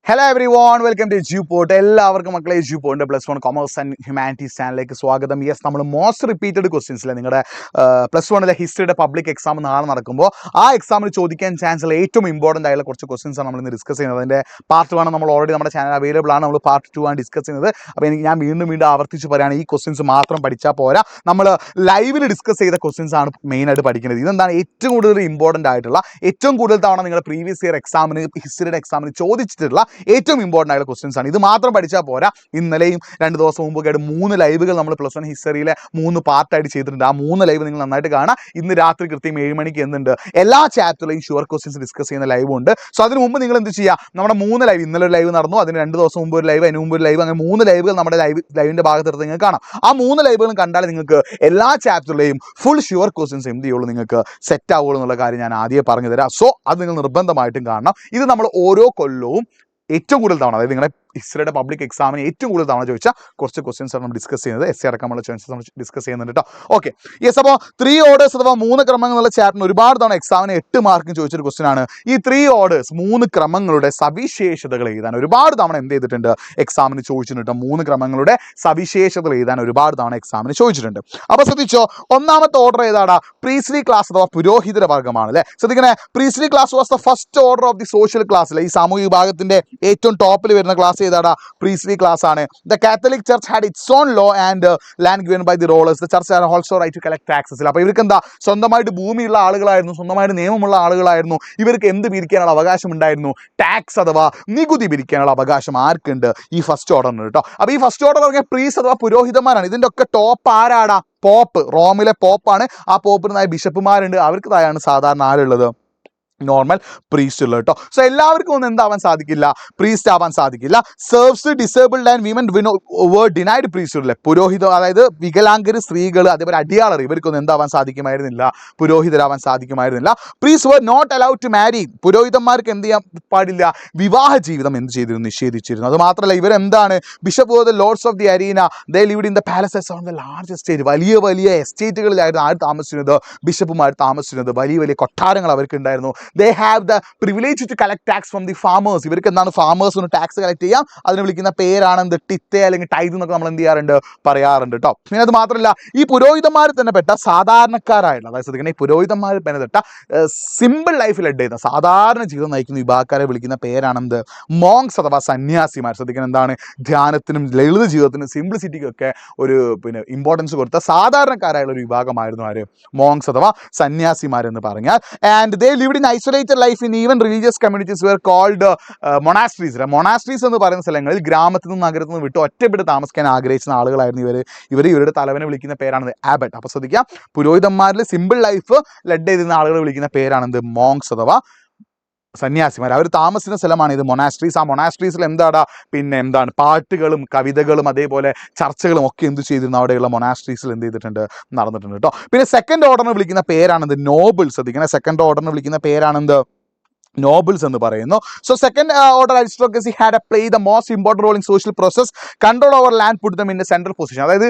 Hello everyone, welcome to Juport. എല്ലാവർക്കും മക്കളെ ജൂപോർട്ടിന്റെ +1 commerce and humanities ചാനലിലേക്ക് സ്വാഗതം. യെസ്, നമ്മൾ മോസ്റ്റ് റിപ്പീറ്റഡ് ക്വസ്റ്റ്യൻസിലെ നിങ്ങളുടെ +1 ഹിസ്റ്ററിയുടെ പബ്ലിക് എക്സാം നാളെ നടക്കുമ്പോൾ ആ എക്സാമിന് ചോദിക്കാൻ ചാൻസ് ഉള്ള ഏറ്റവും ഇമ്പോർട്ടൻ്റ് ആയിട്ടുള്ള കുറച്ച് ക്വസ്റ്റ്യൻസ് ആണ് നമ്മൾ ഇന്ന് ഡിസ്കസ് ചെയ്യുന്നത്. അതിൻ്റെ പാർട്ട് 1 നമ്മൾ ഓൾറെഡി നമ്മുടെ ചാനൽ അവൈലബിൾ ആണ്. നമ്മൾ പാർട്ട് 2 ആണ് ഡിസ്കസ് ചെയ്യുന്നത്. അപ്പോൾ ഞാൻ വീണ്ടും ആവർത്തിച്ച് പറയുകയാണ്, ഈ ക്വസ്റ്റ്യൻസ് മാത്രം പഠിച്ചാൽ പോരാ, നമ്മൾ ലൈവിൽ ഡിസ്കസ് ചെയ്ത ക്വസ്റ്റ്യൻസ് ആണ് മെയിനായിട്ട് പഠിക്കുന്നത്. ഇതെന്താണ് ഏറ്റവും കൂടുതൽ ഇമ്പോർട്ടൻ്റ് ആയിട്ടുള്ള, ഏറ്റവും കൂടുതൽ തവണ നിങ്ങളുടെ പ്രീവിയസ് ഇയർ എക്സാമിന് ഹിസ്റ്ററിയുടെ എക്സാമിന് ചോദിച്ചിട്ടുള്ള ഏറ്റവും ഇമ്പോർട്ടൻ്റ് ആയിട്ടുള്ള ക്വസ്റ്റ്യൻസ് ആണ്. ഇത് മാത്രം പഠിച്ചാൽ പോരാ. ഇന്നലെയും 2 ദിവസം മുമ്പൊക്കെ ആയിട്ട് 3 ലൈവുകൾ നമ്മൾ +1 ഹിസ്റ്ററിയിലെ 3 പാർട്ടായിട്ട് ചെയ്തിട്ടുണ്ട്. ആ 3 ലൈവ് നിങ്ങൾ നന്നായിട്ട് കാണാം. ഇന്ന് രാത്രി കൃത്യം 7 മണിക്ക് എന്തുണ്ട്, എല്ലാ ചാപ്റ്ററിലെയും ഷുവർ ക്വസ്റ്റ്യൻസ് ഡിസ്കസ് ചെയ്യുന്ന ലൈവ് ഉണ്ട്. സോ അതിന് മുമ്പ് നിങ്ങൾ എന്ത് ചെയ്യുക, നമ്മുടെ 3 ലൈവ്, ഇന്നലെ ഒരു ലൈവ് നടന്നു, അതിന് 2 ദിവസം മുമ്പ് ഒരു ലൈവ്, അതിന് മുമ്പ് ഒരു ലൈവ്, അങ്ങനെ 3 ലൈവുകൾ നമ്മുടെ ലൈവിൻ്റെ ഭാഗത്തെടുത്ത് നിങ്ങൾക്ക് കാണാം. ആ 3 ലൈവുകളും കണ്ടാൽ നിങ്ങൾക്ക് എല്ലാ ചാപ്റ്ററിലെയും ഫുൾ ഷുവർ ക്വസ്റ്റ്യൻസ് എന്ത് ചെയ്യുള്ളൂ, നിങ്ങൾക്ക് സെറ്റ് ആവുള്ളൂ എന്നുള്ള കാര്യം ഞാൻ ആദ്യം പറഞ്ഞു തരാം. സോ അത് നിങ്ങൾ നിർബന്ധമായിട്ടും കാണണം. ഇത് നമ്മൾ ഓരോ കൊല്ലവും ഏറ്റവും കൂടുതൽ തവണ, അതായത് നിങ്ങളുടെ ഹിസ്റ്ററിയുടെ പബ്ലിക് എക്സാമിന് ഏറ്റവും കൂടുതൽ തവണ ചോദിച്ചാൽ കുറച്ച് ക്വസ്റ്റ്യൻസ് ആണ് നമ്മൾ ഡിസ്കസ് ചെയ്യുന്നത്. എസ് അടക്കമുള്ള ക്വസ്റ്റ്യൻസ് നമ്മൾ ഡിസ്കസ് ചെയ്യുന്നുണ്ട് കേട്ടോ. Okay, yes. അപ്പോൾ 3 ഓർഡേഴ്സ് അഥവാ 3 ക്രമങ്ങൾ എന്നുള്ള ചാപ്റ്ററിന് ഒരുപാട് തവണ എക്സാമിന് 8 മാർക്കിന് ചോദിച്ചൊരു ക്വസ്റ്റ്യൻ ആണ്. ഈ 3 ഓർഡേഴ്സ്, 3 ക്രമങ്ങളുടെ സവിശേഷതകൾ എഴുതാൻ ഒരുപാട് തവണ എന്ത് ചെയ്തിട്ടുണ്ട്, എക്സാമിന് ചോദിച്ചിട്ടുണ്ട്. 3 ക്രമങ്ങളുടെ സവിശേഷതകൾ എഴുതാൻ ഒരുപാട് തവണ എക്സാമിന് ചോദിച്ചിട്ടുണ്ട്. അപ്പോൾ ശ്രദ്ധിച്ചോ, ഒന്നാമത്തെ ഓർഡർ ഏതാടാ, പ്രീസ്ലി ക്ലാസ് അഥവാ പുരോഹിതര വർഗ്ഗമാണ് അല്ലേ. ശ്രദ്ധിക്കണേ, priestly class was the first order of the social class അല്ലെ. ഈ സാമൂഹിക വിഭാഗത്തിന്റെ ഏറ്റവും ടോപ്പിൽ വരുന്ന ക്ലാസ് ഏതാടാ, പ്രീസ്ലി ക്ലാസ് ആണ്. The Catholic church had its own law and land given by the rulers. The church had also right to collect taxes. അപ്പോൾ ഇവർക്ക് എന്താ, സ്വന്തമായിട്ട് ഭൂമിയുള്ള ആളുകളായിരുന്നു, സ്വന്തമായിട്ട് നിയമമുള്ള ആളുകളായിരുന്നു. ഇവർക്ക് എന്ത് പിരിക്കാനുള്ള അവകാശം ഉണ്ടായിരുന്നു, ടാക്സ് അഥവാ നികുതി പിരിക്കാനുള്ള അവകാശം ആർക്കുണ്ട്, ഈ ഫസ്റ്റ് ഓർഡറിന് കേട്ടോ. അപ്പോൾ ഈ ഫസ്റ്റ് ഓർഡർ പറഞ്ഞാൽ പ്രീസ് അഥവാ പുരോഹിതന്മാരാണ്. ഇതിൻ്റെ ഒക്കെ ടോപ്പ് ആരാടാ, പോപ്പ്, റോമിലെ പോപ്പാണ്. ആ പോപ്പിനായ ബിഷപ്പുമാരുണ്ട്. അവർക്ക് താഴെയാണ് സാധാരണ ആരുള്ളത്, നോർമൽ പ്രീസ്റ്റ് ഉള്ളത് കേട്ടോ. സോ എല്ലാവർക്കും ഒന്നും എന്താവാൻ സാധിക്കില്ല, പ്രീസ്റ്റ് ആവാൻ സാധിക്കില്ല. Serfs disabled and women were denied priest അല്ലേ. പുരോഹിതം, അതായത് വികലാംഗര്, സ്ത്രീകൾ, അതേപോലെ അടിയാളർ, ഇവർക്കൊന്നും എന്താവാൻ സാധിക്കുമായിരുന്നില്ല, പുരോഹിതരാവാൻ സാധിക്കുമായിരുന്നില്ല. Priest were not allowed to marry. പുരോഹിതന്മാർക്ക് എന്ത് ചെയ്യാൻ പാടില്ല, വിവാഹ ജീവിതം എന്ത് ചെയ്തിരുന്നു, നിഷേധിച്ചിരുന്നു. അത് മാത്രമല്ല, ഇവരെന്താണ്, bishop were the lords of the arena, they lived in the palaces on the large estate. വലിയ വലിയ എസ്റ്റേറ്റുകളിലായിരുന്നു ആര് താമസിച്ചിരുന്നത്, ബിഷപ്പുമാർ താമസിച്ചിരുന്നത്. വലിയ വലിയ കൊട്ടാരങ്ങൾ അവർക്ക് ഉണ്ടായിരുന്നു. They have the privilege to collect tax from the farmers. ഇവർക്ക് എന്താണ്, ഫാമേഴ്സിന് ടാക്സ് കളക്ട് ചെയ്യാം. അതിന് വിളിക്കുന്ന പേരാണ് എന്ത്, ടിത്തെ അല്ലെങ്കിൽ ടൈത് എന്നൊക്കെ നമ്മൾ എന്ത് ചെയ്യാറുണ്ട്, പറയാറുണ്ട് കേട്ടോ. പിന്നെ അത് മാത്രമല്ല, ഈ പുരോഹിതന്മാരിൽ തന്നെ പെട്ട സാധാരണക്കാരായിട്ടുള്ള, അതായത് ശ്രദ്ധിക്കണം, ഈ പുരോഹിതന്മാരിൽ തന്നെ പെട്ട സിമ്പിൾ ലൈഫ് ലഡ് ചെയ്യുന്ന, സാധാരണ ജീവിതം നയിക്കുന്ന വിഭാഗക്കാരെ വിളിക്കുന്ന പേരാണെന്ത്, മോങ്സ് അഥവാ സന്യാസിമാർ. ശ്രദ്ധിക്കണം, എന്താണ്, ധ്യാനത്തിനും ലളിത ജീവിതത്തിനും സിംപ്ലിസിറ്റിക്കും ഒക്കെ ഒരു ഇമ്പോർട്ടൻസ് കൊടുത്ത സാധാരണക്കാരായുള്ള ഒരു വിഭാഗമായിരുന്നു ആര്, മോങ്സ് അഥവാ സന്യാസിമാരെന്ന് പറഞ്ഞാൽ. And they lived in isolated life in even religious communities were called monasteries. Monasteries എന്ന് പറയുന്ന സ്ഥലങ്ങളിൽ ഗ്രാമത്തിൽ നിന്നും നഗരത്തിൽ നിന്നും വിട്ട് ഒറ്റപ്പെട്ട് താമസിക്കാൻ ആഗ്രഹിക്കുന്ന ആളുകളായിരുന്നു ഇവരുടെ തലവനെ വിളിക്കുന്ന പേരാണ് ആബട്ട്. അപ്പോൾ ശ്രദ്ധിക്കാം, പുരോഹിതന്മാരിൽ സിമ്പിൾ ലൈഫ് ലഡ് ചെയ്തിരുന്ന ആളുകൾ വിളിക്കുന്ന പേരാണെന്ത്, മോങ്സ് അഥവാ സന്യാസിമാർ. അവർ താമസിക്കുന്ന സ്ഥലമാണ് ഇത്, മൊണാസ്ട്രീസ്. ആ മൊണാസ്ട്രീസിൽ എന്താണ് പാട്ടുകളും കവിതകളും അതേപോലെ ചർച്ചകളും ഒക്കെ എന്ത് ചെയ്തിരുന്നു, അവിടെയുള്ള മൊണാസ്ട്രീസിൽ എന്ത് ചെയ്തിട്ടുണ്ട്, നടന്നിട്ടുണ്ട് കേട്ടോ. പിന്നെ സെക്കൻഡ് ഓർഡറിന് വിളിക്കുന്ന പേരാണെന്ത്, നോബിൾസ്. ശ്രദ്ധിക്കുന്നത്, സെക്കൻഡ് ഓർഡറിന് വിളിക്കുന്ന പേരാണെന്ത്, നോബിൾസ് എന്ന് പറയുന്നു. So second order aristocracy had play the most important role in social process. Control over land put them in central position. അതായത്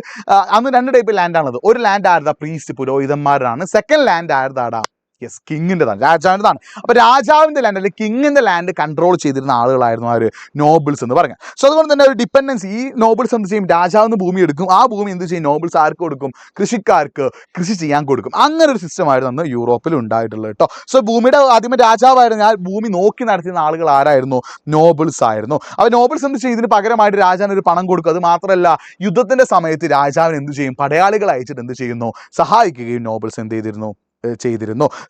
അന്ന് 2 ടൈപ്പ് ലാൻഡാണത്. ഒരു ലാൻഡ് ആയിരുന്ന പ്രീസ്റ്റ്, പുരോഹിതന്മാരാണ്. സെക്കൻഡ് ലാൻഡ് ആയിരുന്നാടാ, യെസ്, കിങ്ങിൻ്റെതാണ്, രാജാവിൻ്റെതാണ്. അപ്പോൾ രാജാവിൻ്റെ ലാൻഡ് അല്ലെങ്കിൽ കിങ്ങിൻ്റെ ലാൻഡ് കൺട്രോൾ ചെയ്തിരുന്ന ആളുകളായിരുന്നു ആര്, നോബിൾസ് എന്ന് പറഞ്ഞാൽ. സോ അതുകൊണ്ട് തന്നെ ഒരു ഡിപ്പെൻഡൻസി, ഈ നോബിൾസ് എന്ത് ചെയ്യും, രാജാവിന് ഭൂമി എടുക്കും. ആ ഭൂമി എന്ത് ചെയ്യും, നോബിൾസ് ആർക്ക് കൊടുക്കും, കൃഷിക്കാർക്ക് കൃഷി ചെയ്യാൻ കൊടുക്കും. അങ്ങനെ ഒരു സിസ്റ്റമായിരുന്നു അന്ന് യൂറോപ്പിൽ ഉണ്ടായിട്ടുള്ളത് കേട്ടോ. സോ ഭൂമിയുടെ ആദ്യമേ രാജാവായിരുന്നു, ആ ഭൂമി നോക്കി നടത്തുന്ന ആളുകൾ ആരായിരുന്നു, നോബിൾസ് ആയിരുന്നു. അപ്പോൾ നോബിൾസ് എന്ത് ചെയ്യും, ഇതിന് പകരമായിട്ട് രാജാവിന് ഒരു പണം കൊടുക്കും. അത് മാത്രമല്ല, യുദ്ധത്തിൻ്റെ സമയത്ത് രാജാവിന് എന്ത് ചെയ്യും, പടയാളികൾ അയച്ചിട്ട് എന്ത് ചെയ്യുന്നു, സഹായിക്കുകയും നോബിൾസ് എന്ത് ചെയ്തിരുന്നു.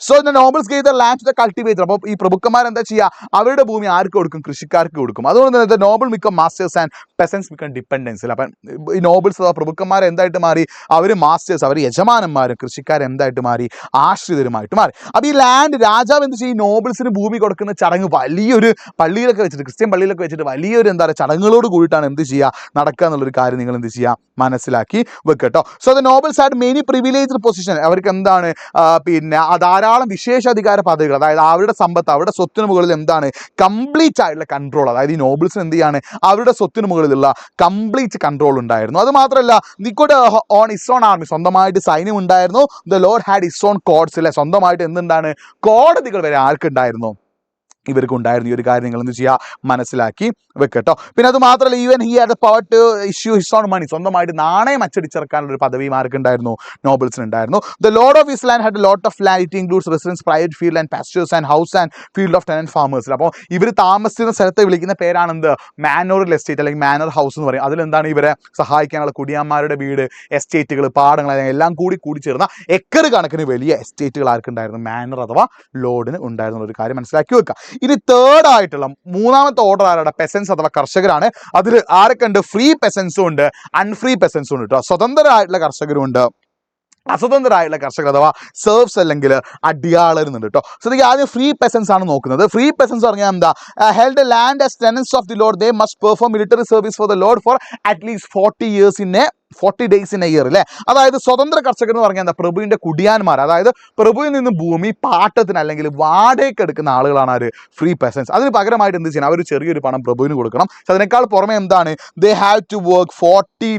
So the nobles gave the land to the cultivator. അപ്പോൾ ഈ പ്രഭുക്കന്മാർ എന്താ ചെയ്യുക, അവരുടെ ഭൂമി ആർക്ക് കൊടുക്കും, കൃഷിക്കാർക്ക് കൊടുക്കും. അതുകൊണ്ട് തന്നെ നോബിൾ മിക്കം മാസ്റ്റേഴ്സ് ആൻഡ് പെസൻസ് മിക്കം ഡിപ്പെൻഡൻസ്. അപ്പം ഈ നോബിൾസ് അഥവാ പ്രഭുക്കന്മാർ എന്തായിട്ട് മാറി, അവർ മാസ്റ്റേഴ്സ്, അവർ യജമാനന്മാരും, കൃഷിക്കാർ എന്തായിട്ട് മാറി, ആശ്രിതരുമായിട്ട് മാറി. അപ്പോൾ ഈ ലാൻഡ് രാജാവ് എന്ത് ചെയ്യും, നോബിൾസിന് ഭൂമി കൊടുക്കുന്ന ചടങ്ങ് വലിയൊരു പള്ളിയിലൊക്കെ വെച്ചിട്ട്, ക്രിസ്ത്യൻ പള്ളിയിലൊക്കെ വെച്ചിട്ട് വലിയൊരു എന്താ പറയുക ചടങ്ങുകളോട് കൂടിയിട്ടാണ് എന്ത് ചെയ്യുക, നടക്കുക എന്നുള്ളൊരു കാര്യം നിങ്ങൾ എന്ത് ചെയ്യുക, മനസ്സിലാക്കി വെക്കട്ടോ. So the nobles had many privileged position. അവർക്ക് എന്താണ്, പിന്നെ ധാരാളം വിശേഷാധികാര പദവികൾ, അതായത് അവരുടെ സമ്പത്ത്, അവരുടെ സ്വത്തിന് മുകളിൽ എന്താണ്, കംപ്ലീറ്റ് ആയിട്ടുള്ള കൺട്രോൾ. അതായത് ഈ നോബിൾസിന് എന്ത് ചെയ്യാണ്, അവരുടെ സ്വത്തിന് മുകളിലുള്ള കംപ്ലീറ്റ് കൺട്രോൾ ഉണ്ടായിരുന്നു. അത് മാത്രമല്ല, the could on is on army, സ്വന്തമായിട്ട് സൈന്യം ഉണ്ടായിരുന്നു. The lord had is on courts അല്ലെ, സ്വന്തമായിട്ട് എന്തുണ്ടാണ്, കോടതികൾ വരെ ആർക്കുണ്ടായിരുന്നു, ഇവർക്ക് ഉണ്ടായിരുന്നു. ഈ ഒരു കാര്യം നിങ്ങൾ എന്ത് ചെയ്യുക, മനസ്സിലാക്കി വെക്കട്ടോ. പിന്നെ അത് മാത്രമല്ല, even he had the power to issue his own money, സ്വന്തമായിട്ട് നാണയം അച്ചടിച്ചിറക്കാനുള്ള ഒരു പദവിയും ആർക്കുണ്ടായിരുന്നു, നോബിൾസിന് ഉണ്ടായിരുന്നു. The lord of his land had lot of land, it includes residence, private field and pastures and house and field of tenant farmers. അപ്പോൾ ഇവർ താമസിക്കുന്ന സ്ഥലത്തെ വിളിക്കുന്ന പേരാണെന്ത്, മാനോറൽ എസ്റ്റേറ്റ് അല്ലെങ്കിൽ മാനർ ഹൗസ് എന്ന് പറയും. അതിലെന്താണ് ഇവരെ സഹായിക്കാനുള്ള കുടിയാന്മാരുടെ വീട്, എസ്റ്റേറ്റുകൾ, പാടങ്ങൾ എല്ലാം കൂടി ചേർന്ന ഏക്കർ കണക്കിന് വലിയ എസ്റ്റേറ്റുകൾ ആർക്കുണ്ടായിരുന്നു, മാനർ അഥവാ ലോർഡിന് ഉണ്ടായിരുന്ന ഒരു കാര്യം മനസ്സിലാക്കി വെക്കുക. ഇനി തേർഡ് ആയിട്ടുള്ള മൂന്നാമത്തെ ഓർഡർ ആരുടെ, പെസൻസ് അഥവാ കർഷകരാണ്. അതിൽ ആരൊക്കെ ഉണ്ട്, ഫ്രീ പെസൻസും ഉണ്ട്, അൺഫ്രീ പെസൻസും ഉണ്ട് കേട്ടോ. സ്വതന്ത്രരായിട്ടുള്ള കർഷകരും ഉണ്ട്, അസ്വതന്ത്രരായിട്ടുള്ള കർഷകർ അഥവാ സെർവ്സ് അല്ലെങ്കിൽ അടിയാളരുന്നുണ്ട് കേട്ടോ. ശ്രദ്ധിക്കുക, ആദ്യം ഫ്രീ പെസൻസ് ആണ് നോക്കുന്നത്. ഫ്രീ പെസൻസ് പറഞ്ഞാൽ എന്താ, held land as ടെനൻസ് of the Lord, they must perform military service for the Lord for at least 40 days in a year അല്ലേ. അതായത് സ്വതന്ത്ര കർഷകർ എന്ന് പറഞ്ഞാൽ എന്താ, പ്രഭുവിൻ്റെ കുടിയാന്മാർ, അതായത് പ്രഭുവിൽ നിന്ന് ഭൂമി പാട്ടത്തിന് അല്ലെങ്കിൽ വാടകയ്ക്ക് എടുക്കുന്ന ആളുകളാണ് ആര്, ഫ്രീ പെസൻസ്. അതിന് പകരമായിട്ട് എന്ത് ചെയ്യണം, അവർ ചെറിയൊരു പണം പ്രഭുവിന് കൊടുക്കണം. അതിനേക്കാൾ പുറമെ എന്താണ്, they have to work 40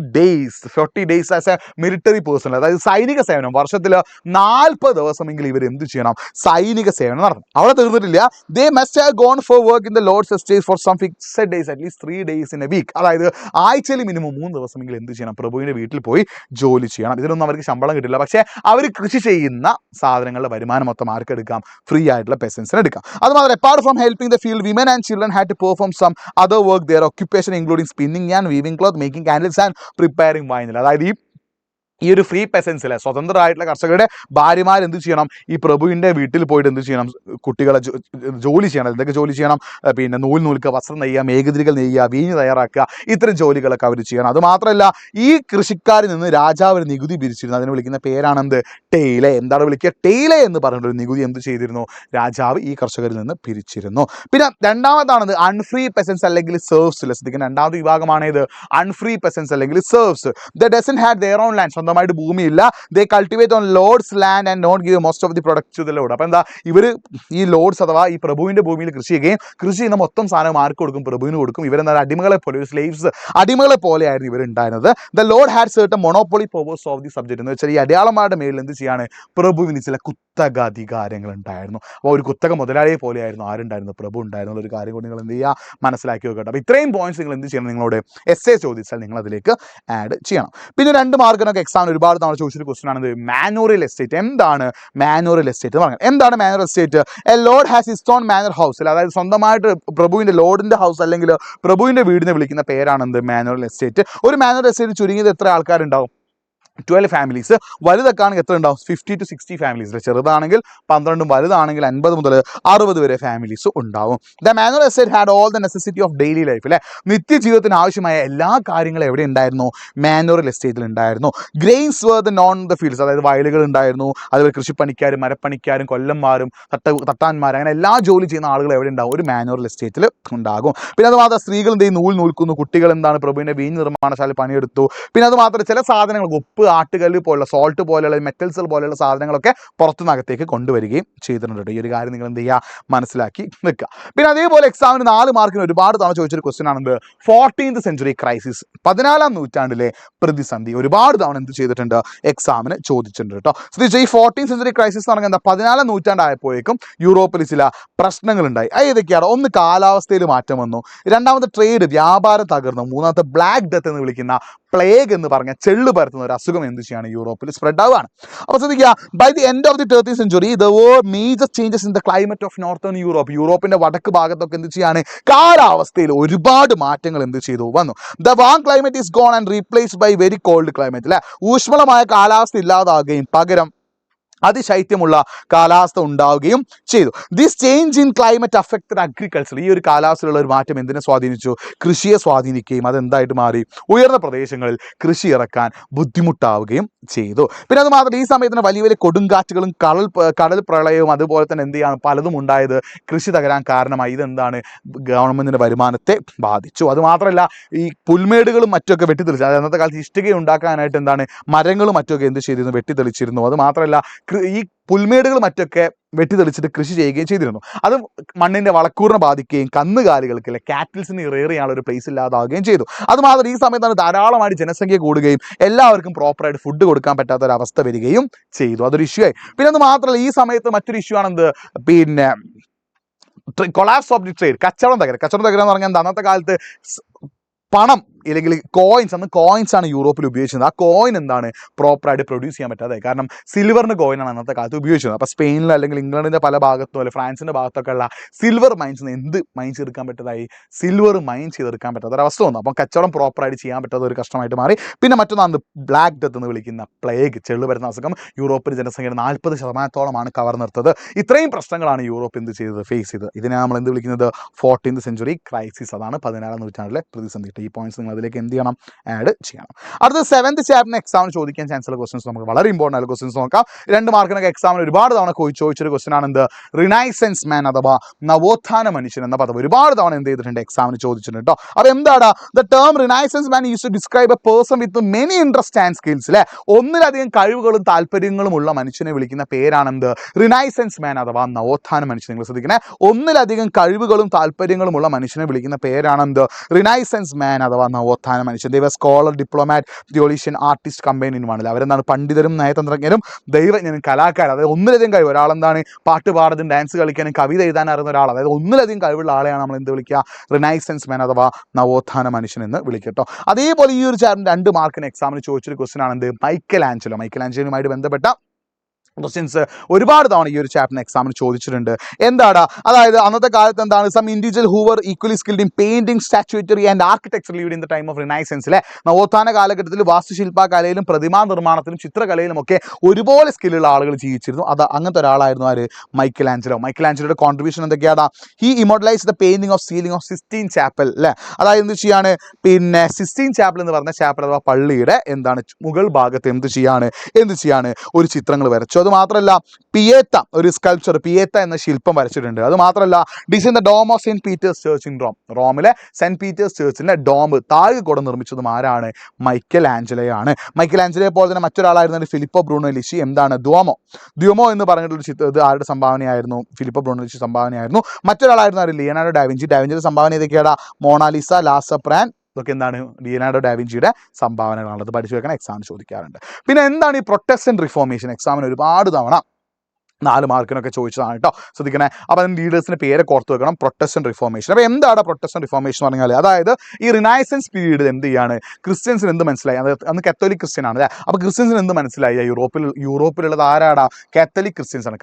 days as a military person, അതായത് സൈനിക സേവനം. വർഷത്തിൽ 40 ദിവസമെങ്കിലും ഇവർ എന്ത് ചെയ്യണം, സൈനിക സേവനം നടത്തണം. അവിടെ തീർന്നിട്ടില്ല, they must have gone for work in the lord's estate for some fixed days, at least 3 days in a week. അതായത് ആഴ്ചയിൽ മിനിമം 3 ദിവസമെങ്കിലും എന്ത് ചെയ്യണം, പ്രഭുവിൻ്റെ വീട്ടിൽ പോയി ജോലി ചെയ്യണം. ഇതിനൊന്നും അവർക്ക് ശമ്പളം കിട്ടില്ല, പക്ഷേ അവർ കൃഷി ചെയ്യുന്ന സാധനങ്ങളുടെ വരുമാനം മൊത്തം ആർക്ക് എടുക്കാം, ഫ്രീ ആയിട്ടുള്ള പെസൻസിന് എടുക്കാം. അതുമാത്രം apart from helping the field, women and children had to perform some other work their occupation including spinning and weaving cloth, making candles and preparing wine. അതായത് ഈ ഒരു ഫ്രീ പെസൻസിലെ സ്വതന്ത്രരായിട്ടുള്ള കർഷകരുടെ ഭാര്യമാർ എന്ത് ചെയ്യണം, ഈ പ്രഭുവിൻ്റെ വീട്ടിൽ പോയിട്ട് എന്ത് ചെയ്യണം, കുട്ടികളെ ജോലി ചെയ്യണം. എന്തൊക്കെ ജോലി ചെയ്യണം, പിന്നെ നൂൽ നൂൽക്കുക, വസ്ത്രം നെയ്യുക, മേഘതിരികൾ നെയ്യുക, വീഞ്ഞ് തയ്യാറാക്കുക, ഇത്തരം ജോലികളൊക്കെ അവർ ചെയ്യണം. അതുമാത്രമല്ല, ഈ കൃഷിക്കാരിൽ നിന്ന് രാജാവ് ഒരു നികുതി പിരിച്ചിരുന്നു. അതിന് വിളിക്കുന്ന പേരാണെന്ത്, ടെയിലെ. എന്താണ് വിളിക്കുക, ടെയിലെ എന്ന് പറഞ്ഞിട്ടൊരു നികുതി എന്ത് ചെയ്തിരുന്നു, രാജാവ് ഈ കർഷകരിൽ നിന്ന് പിരിച്ചിരുന്നു. പിന്നെ രണ്ടാമതാണത് അൺഫ്രീ പെസൻസ് അല്ലെങ്കിൽ സെർവ്സ്. ശ്രദ്ധിക്കുന്ന രണ്ടാമത്തെ വിഭാഗമാണേത്, അൺഫ്രീ പെസൻസ് അല്ലെങ്കിൽ serfs. The doesn't had their own land, സ്വന്തമായിട്ട് ഭൂമിയില്ല. They cultivate on lord's land and not give most of the products to the lord. അപ്പോൾ എന്താ, ഇവർ ഈ ലോർഡ്സ് അഥവാ ഈ പ്രഭുവിൻ്റെ ഭൂമിയിൽ കൃഷി ചെയ്യുകയും കൃഷി ചെയ്യുന്ന മൊത്തം സാധനം ആർക്ക് കൊടുക്കും, പ്രഭുവിന് കൊടുക്കും. ഇവരെന്താ, അടിമകളെ പോലെ, സ്ലേവ്സ്, അടിമകളെ പോലെയായിരുന്നു ഇവരുണ്ടായിരുന്നത്. The lord had certain monopoly powers of the subject എന്ന് വെച്ചാൽ ഈ അടയാളന്മാരുടെ മേലിൽ എന്ത് ചെയ്യാണ്, പ്രഭുവിന് ചില കുത്തകാധികാരങ്ങൾ ഉണ്ടായിരുന്നു. അപ്പോൾ ഒരു കുത്തക മുതലാളിയെ പോലെയായിരുന്നു ആരുണ്ടായിരുന്നു, പ്രഭു ഉണ്ടായിരുന്ന ഒരു കാര്യം കൂടി നിങ്ങൾ എന്ത് ചെയ്യുക, മനസ്സിലാക്കി വെക്കട്ടെ. അപ്പോൾ ഇത്രയും പോയിന്റ്സ് നിങ്ങൾ എന്ത് ചെയ്യണം, നിങ്ങളോട് എസ്സേ ചോദിച്ചാൽ നിങ്ങൾ അതിലേക്ക് ആഡ് ചെയ്യണം. പിന്നെ 2 മാർക്കിനൊക്കെ എക്സാം ഒരുപാട് തവണ ചോദിച്ചൊരു ക്വസ്റ്റൻ ആണ് മാനോറിയൽ എസ്റ്റേറ്റ്. എന്താണ് മാനോറിയൽ എസ്റ്റേറ്റ് എന്ന് പറഞ്ഞാൽ, എന്താണ് manorial estate? A lord has his own manor house, അതായത് സ്വന്തമായിട്ട് പ്രഭുവിൻ്റെ ലോർഡിൻ്റെ ഹൗസ് അല്ലെങ്കിൽ പ്രഭുവിൻ്റെ വീടിനെ വിളിക്കുന്ന പേരാണെന്ത്, മാനോറിയൽ എസ്റ്റേറ്റ്. ഒരു മാനോറിയൽ എസ്റ്റേറ്റ് ചുരുങ്ങിയത് എത്ര ആൾക്കാരുണ്ടാവും, 12 ഫാമിലീസ്. വലുതൊക്കെ ആണെങ്കിൽ എത്ര ഉണ്ടാവും, 50 to 60 ഫാമിലീസ്. ചെറുതാണെങ്കിൽ 12, വലുതാണെങ്കിൽ 50 മുതൽ 60 വരെ ഫാമിലീസ് ഉണ്ടാവും. The manor estate had all the necessity of daily life, അല്ലെ, നിത്യജീവിതത്തിന് ആവശ്യമായ എല്ലാ കാര്യങ്ങളും എവിടെ ഉണ്ടായിരുന്നു, മാനോറിയൽ എസ്റ്റേറ്റിൽ ഉണ്ടായിരുന്നു. Grains were the known the fields, അതായത് വയലുകൾ ഉണ്ടായിരുന്നു. അതുപോലെ കൃഷിപ്പണിക്കാരും മരപ്പണിക്കാരും കൊല്ലന്മാരും തട്ടാന്മാരും അങ്ങനെ എല്ലാ ജോലി ചെയ്യുന്ന ആളുകൾ എവിടെ ഉണ്ടാവും, ഒരു മാനോറിയൽ എസ്റ്റേറ്റിൽ ഉണ്ടാകും. പിന്നെ അത് മാത്രം സ്ത്രീകൾ എന്ത് ചെയ്യും, നൂൽ നൂൽക്കുന്നു. കുട്ടികൾ എന്താണ്, പ്രഭുവിൻ്റെ വീഞ്ഞ് നിർമ്മാണശാല പണിയെടുത്തു. പിന്നെ അത് മാത്രം ചില സാധനങ്ങൾ, ഉപ്പ്, ആട്ടുകല്ല് പോലുള്ള, സോൾട്ട് പോലെയുള്ള, മെറ്റൽസ് പോലെയുള്ള സാധനങ്ങളൊക്കെ പുറത്തുനിന്നകത്തേക്ക് കൊണ്ടുവരികയും ചെയ്തിട്ടുണ്ട്. ഈ ഒരു കാര്യം നിങ്ങൾ എന്ത് ചെയ്യുക, മനസ്സിലാക്കി വെക്കുക. പിന്നെ അതേപോലെ എക്സാമിന് 4 മാർക്കിന് ഒരുപാട് തവണ ചോദിച്ചൊരു ക്വസ്റ്റൻ ആണെന്ത്, 14th century ക്രൈസിസ്, 14ാം നൂറ്റാണ്ടിലെ പ്രതിസന്ധി. ഒരുപാട് തവണ എന്ത് ചെയ്തിട്ടുണ്ട്, എക്സാമിന് ചോദിച്ചിട്ടുണ്ട് കേട്ടോ. ശ്രദ്ധിച്ചാൽ ഈ 14th century ക്രൈസിസ് എന്ന് പറഞ്ഞാൽ എന്താ, 14ാം നൂറ്റാണ്ടായപ്പോഴേക്കും യൂറോപ്പിൽ ചില പ്രശ്നങ്ങളുണ്ടായി. ഏതൊക്കെയാണ്? ഒന്ന്, കാലാവസ്ഥയിൽ മാറ്റം വന്നു. രണ്ടാമത്, ട്രേഡ്, വ്യാപാരം തകർന്നു. മൂന്നാമത്തെ, ബ്ലാക്ക് ഡെത്ത് എന്ന് വിളിക്കുന്ന പ്ലേഗ് എന്ന് പറഞ്ഞ ചെള്ളു പരത്തുന്ന ഒരു അസുഖം എന്ത് ചെയ്യാണ്, യൂറോപ്പിൽ സ്പ്രെഡ് ആവുകയാണ്. അപ്പോൾ ശ്രദ്ധിക്കുക, by the end of the 13th century there were major changes in the climate of northern Europe. യൂറോപ്പിന്റെ വടക്ക് ഭാഗത്തൊക്കെ എന്ത് ചെയ്യാണ്, കാലാവസ്ഥയിൽ ഒരുപാട് മാറ്റങ്ങൾ എന്ത് ചെയ്തു വന്നു. The warm climate is gone and replaced by very cold climate, അല്ലെ, ഊഷ്മളമായ കാലാവസ്ഥ ഇല്ലാതാകുകയും പകരം അതിശൈത്യമുള്ള കാലാവസ്ഥ ഉണ്ടാവുകയും ചെയ്തു. This change in climate affected agriculture. ഈ ഒരു കാലാവസ്ഥയിലുള്ള ഒരു മാറ്റം എന്തിനെ സ്വാധീനിച്ചു, കൃഷിയെ സ്വാധീനിക്കുകയും അതെന്തായിട്ട് മാറി, ഉയർന്ന പ്രദേശങ്ങളിൽ കൃഷി ഇറക്കാൻ ബുദ്ധിമുട്ടാവുകയും ചെയ്തു. പിന്നെ അത് മാത്രം, ഈ സമയത്തിന് വലിയ വലിയ കൊടുങ്കാറ്റുകളും കടൽ പ്രളയവും അതുപോലെ തന്നെ എന്ത് ചെയ്യാണ്, പലതും ഉണ്ടായത് കൃഷി തകരാൻ കാരണമായി. ഇതെന്താണ്, ഗവൺമെൻറ്റിൻ്റെ വരുമാനത്തെ ബാധിച്ചു. അതുമാത്രമല്ല, ഈ പുൽമേടുകളും മറ്റൊക്കെ വെട്ടിത്തെളിച്ചു. അതായത് അന്നത്തെ കാലത്ത് ഇഷ്ടിക ഉണ്ടാക്കാനായിട്ട് എന്താണ്, മരങ്ങളും മറ്റൊക്കെ എന്ത് ചെയ്തിരുന്നു, വെട്ടിത്തെളിച്ചിരുന്നു. അത് മാത്രമല്ല, ഈ പുൽമേടുകൾ മറ്റൊക്കെ വെട്ടിത്തെളിച്ചിട്ട് കൃഷി ചെയ്യുകയും ചെയ്തിരുന്നു. അത് മണ്ണിൻ്റെ വളക്കൂറിനെ ബാധിക്കുകയും കന്നുകാലികൾക്ക്, അല്ലെ, കാറ്റിൽസിന് റെയർ ചെയ്യാനുള്ള ഒരു പ്ലേസ് ഇല്ലാതാവുകയും ചെയ്തു. അതുമാത്രം ഈ സമയത്താണ് ധാരാളമായിട്ട് ജനസംഖ്യ കൂടുകയും എല്ലാവർക്കും പ്രോപ്പറായിട്ട് ഫുഡ് കൊടുക്കാൻ പറ്റാത്ത ഒരു അവസ്ഥ വരികയും ചെയ്തു. അതൊരു ഇഷ്യൂ ആയി. പിന്നെ അത് മാത്രമല്ല, ഈ സമയത്ത് മറ്റൊരു ഇഷ്യൂ ആണെന്ത്, പിന്നെ കൊളാപ്സ് ഓഫ് ദി ട്രേഡ്, കച്ചവടം തകരുക എന്ന് പറഞ്ഞാൽ എന്താ, അന്നത്തെ കാലത്ത് പണം ഇല്ലെങ്കിൽ കോയിൻസ്, അന്ന് കോയിൻസ് ആണ് യൂറോപ്പിൽ ഉപയോഗിച്ചത്. ആ കോയിൻ എന്താണ് പ്രോപ്പറായിട്ട് പ്രൊഡ്യൂസ് ചെയ്യാൻ പറ്റാതെ, കാരണം സിൽവറിന് കോയിനാണ് അന്നത്തെ കാലത്ത് ഉപയോഗിച്ചത്. അപ്പോൾ സ്പെയിനിൽ അല്ലെങ്കിൽ ഇംഗ്ലണ്ടിൻ്റെ പല ഭാഗത്തും അല്ലെങ്കിൽ ഫ്രാൻസിൻ്റെ ഭാഗത്തൊക്കെ ഉള്ള സിൽവർ മൈൻസ് എന്ത് മൈൻ ചെയ്തെടുക്കാൻ പറ്റതായി, സിൽവർ മൈൻ ചെയ്തെടുക്കാൻ പറ്റാത്ത ഒരു അവസ്ഥ വന്നു. അപ്പം കച്ചവടം പ്രോപ്പറായിട്ട് ചെയ്യാൻ പറ്റാത്ത ഒരു കഷ്ടമായിട്ട് മാറി. പിന്നെ മറ്റൊന്നാണ് ബ്ലാക്ക് ഡെത്ത് എന്ന് വിളിക്കുന്ന പ്ലേഗ്, ചെള്ളു വരുന്ന അസുഖം യൂറോപ്പിൽ ജനസംഖ്യയുടെ 40% കവർന്നെടുത്തത്. ഇത്രയും പ്രശ്നങ്ങളാണ് യൂറോപ്പ് എന്ത് ചെയ്തത്, ഫേസ് ചെയ്തത്. ഇതിനെ നമ്മൾ എന്ത് വിളിക്കുന്നത് 14th century ക്രൈസിസ്. അതാണ് 16ാം നൂറ്റാണ്ടിലെ പ്രതിസന്ധി. ഈ പോയിന്റ്സ് നിങ്ങൾ അതിലേക്ക് എന്ത് ചെയ്യണം, ആഡ് ചെയ്യണം. അടുത്ത 7th ചാപ്റ്ററിന് എക്സാമിന് ചോദിക്കാൻ ചാൻസ് ഉള്ള ക്വസ്റ്റൻസ് നമുക്ക് വളരെ ഇമ്പോർട്ടൻ്റ് ആയ ക്വസ്റ്റൻസ് നോക്കാം. 2 മാർക്കിനൊക്കെ എക്സാമിന് ഒരുപാട് തവണ ചോദിച്ചൊരു ക്വസ്റ്റൻ ആണ് എന്ത്, റിനൈസൻസ് മാൻ അഥവാ നവോത്ഥാന മനുഷ്യൻ എന്ന പദം ഒരുപാട് തവണ എന്ത് ചെയ്തിട്ടുണ്ട്, എക്സാമിന് ചോദിച്ചിട്ടുണ്ട് കേട്ടോ. അപ്പോൾ എന്താണ് the term renaissance man use to describe a person with many interest and skills, അല്ലെ, ഒന്നിലധികം കഴിവുകളും താല്പര്യങ്ങളും ഉള്ള മനുഷ്യനെ വിളിക്കുന്ന പേരാണെന്ത്, റിനൈസൻസ് മാൻ അഥവാ നവോത്ഥാന മനുഷ്യൻ. നിങ്ങൾ ശ്രദ്ധിക്കണേ, ഒന്നിലധികം കഴിവുകളും താല്പര്യങ്ങളും ഉള്ള മനുഷ്യനെ വിളിക്കുന്ന പേരാണെന്ത്, റിനൈസൻസ് മാൻ അഥവാ നവോത്ഥാന മനുഷ്യൻ. ദൈവ scholar, diplomat, theologian, artist combine in one. അവരെന്താണ് അവരും നയതന്ത്രജ്ഞരും ദൈവജ്ഞനും കലാകാരൻ. അതായത് ഒന്നിലധികം കഴിവ്, ഒരാളെന്താണ് പാട്ട് പാടാനും ഡാൻസ് കളിക്കാനും കവിത എഴുതാൻ അറിയുന്ന ഒരാൾ, അതായത് ഒന്നിലധികം കഴിവുള്ള ആളെയാണ് നമ്മൾ എന്ത് വിളിക്കുക, റിനൈസൻസ് മാൻ അഥവാ നവോത്ഥാന മനുഷ്യൻ എന്ന് വിളിക്കട്ടോ. അതേപോലെ ഈ ഒരു ചാപ്റ്റർ 2 മാർക്കിന് എക്സാമിന് ചോദിച്ചൊരു ക്വസ്റ്റൻ ആണ് എന്ത്, മൈക്കൽ ആഞ്ചലോയുമായിട്ട് ബന്ധപ്പെട്ട ക്വസ്റ്റ്യൻസ് ഒരുപാട് തവണ ഈ ഒരു ചാപ്റ്ററിന് എക്സാമിന് ചോദിച്ചിട്ടുണ്ട്. എന്താണ്, അതായത് അന്നത്തെ കാലത്ത് എന്താണ്, some individual who were equally skilled in painting, statutory and architecture lived in the time of റിനൈസൻസിലെ നവോത്ഥാന കാലഘട്ടത്തിൽ വാസ്തുശില്പകലയിലും പ്രതിമാ നിർമ്മാണത്തിലും ചിത്രകലയിലും ഒക്കെ ഒരുപോലെ സ്കില്ലുള്ള ആളുകൾ ജീവിച്ചിരുന്നു. അത് അങ്ങനത്തെ ഒരാളായിരുന്നു ആര്, മൈക്കൽ ആഞ്ചലോയുടെ കോൺട്രിബ്യൂഷൻ എന്തൊക്കെയാണ്, he immortalise the painting of ceiling of Sistine Chapel, അല്ലേ, അതായത് എന്ത് ചെയ്യാണ്, പിന്നെ സിസ്റ്റീൻ ചാപ്പൽ എന്ന് പറഞ്ഞ ചാപ്പൽ അഥവാ പള്ളിയുടെ എന്താണ് മുകൾ ഭാഗത്ത് എന്ത് ചെയ്യാണ് ഒരു ചിത്രങ്ങൾ വരച്ചു. അത് മാത്രമല്ല പിയേത്ത, ഒരു സ്കൾപ്ചർ പിയേത്ത എന്ന ശില്പം വരച്ചിട്ടുണ്ട്. അത് മാത്രമല്ല design the dome of saint Peter's church in റോമിലെ സെന്റ് പീറ്റേഴ്സ് ചർച്ചിന്റെ ഡോം താഴെ കൂടെ നിർമ്മിച്ചതും ആരാണ്, മൈക്കൽ ആഞ്ചലോയാണ്. മൈക്കൽ ആഞ്ചലോയെ പോലെ തന്നെ മറ്റൊരാളായിരുന്നു ഫിലിപ്പോ ബ്രൂണോലിച്ചി. എന്താണ് ദ്യുമോ എന്ന് പറഞ്ഞിട്ടുള്ള ചിത്രം, ഇത് ആരുടെ സംഭാവനയായിരുന്നു, ഫിലിപ്പോ ബ്രൂണോലിച്ചി സംഭാവനയായിരുന്നു. മറ്റൊരാളായിരുന്നു ആര്, ലിയനാർഡോ ഡാവിഞ്ചിയുടെ സംഭാവന ഏതൊക്കെയാണ്, മോണാലിസ, ലാസപ്രാൻ, ഇതൊക്കെ എന്താണ് ലിയനാർഡോ ഡാവിഞ്ചിയുടെ സംഭാവനകളാണ്. അത് പഠിച്ചു വെക്കണം, എക്സാം ചോദിക്കാറുണ്ട്. പിന്നെ എന്താണ് ഈ പ്രൊട്ടസ്റ്റന്റ് റിഫോർമേഷൻ, എക്സാമിന് ഒരുപാട് തവണ 4 മാർക്കിനൊക്കെ ചോദിച്ചതാണ് കേട്ടോ, ശ്രദ്ധിക്കണേ. അപ്പോൾ അതിന് ലീഡേഴ്സിൻ്റെ പേര് ഓർത്ത് വെക്കണം, പ്രൊട്ടസ്റ്റന്റ് റിഫോർമേഷൻ. അപ്പോൾ എന്താണ് പ്രൊട്ടസ്റ്റന്റ് റിഫോർമേഷൻ എന്ന് പറഞ്ഞാൽ, അതായത് ഈ റിനൈസൻസ് പീരീഡിൽ എന്ത് ചെയ്യാണ്, ക്രിസ്ത്യൻസിന് എന്ത് മനസ്സിലായി, അത് അന്ന് കത്തോലിക് ക്രിസ്ത്യൻ ആണ്, അല്ലേ. അപ്പോൾ ക്രിസ്ത്യൻസിന് എന്ത് മനസ്സിലായി, യൂറോപ്പിലുള്ളത് ആരാടാ, കാത്തലിക് ക്രിസ്ത്യൻസ് ആണ്,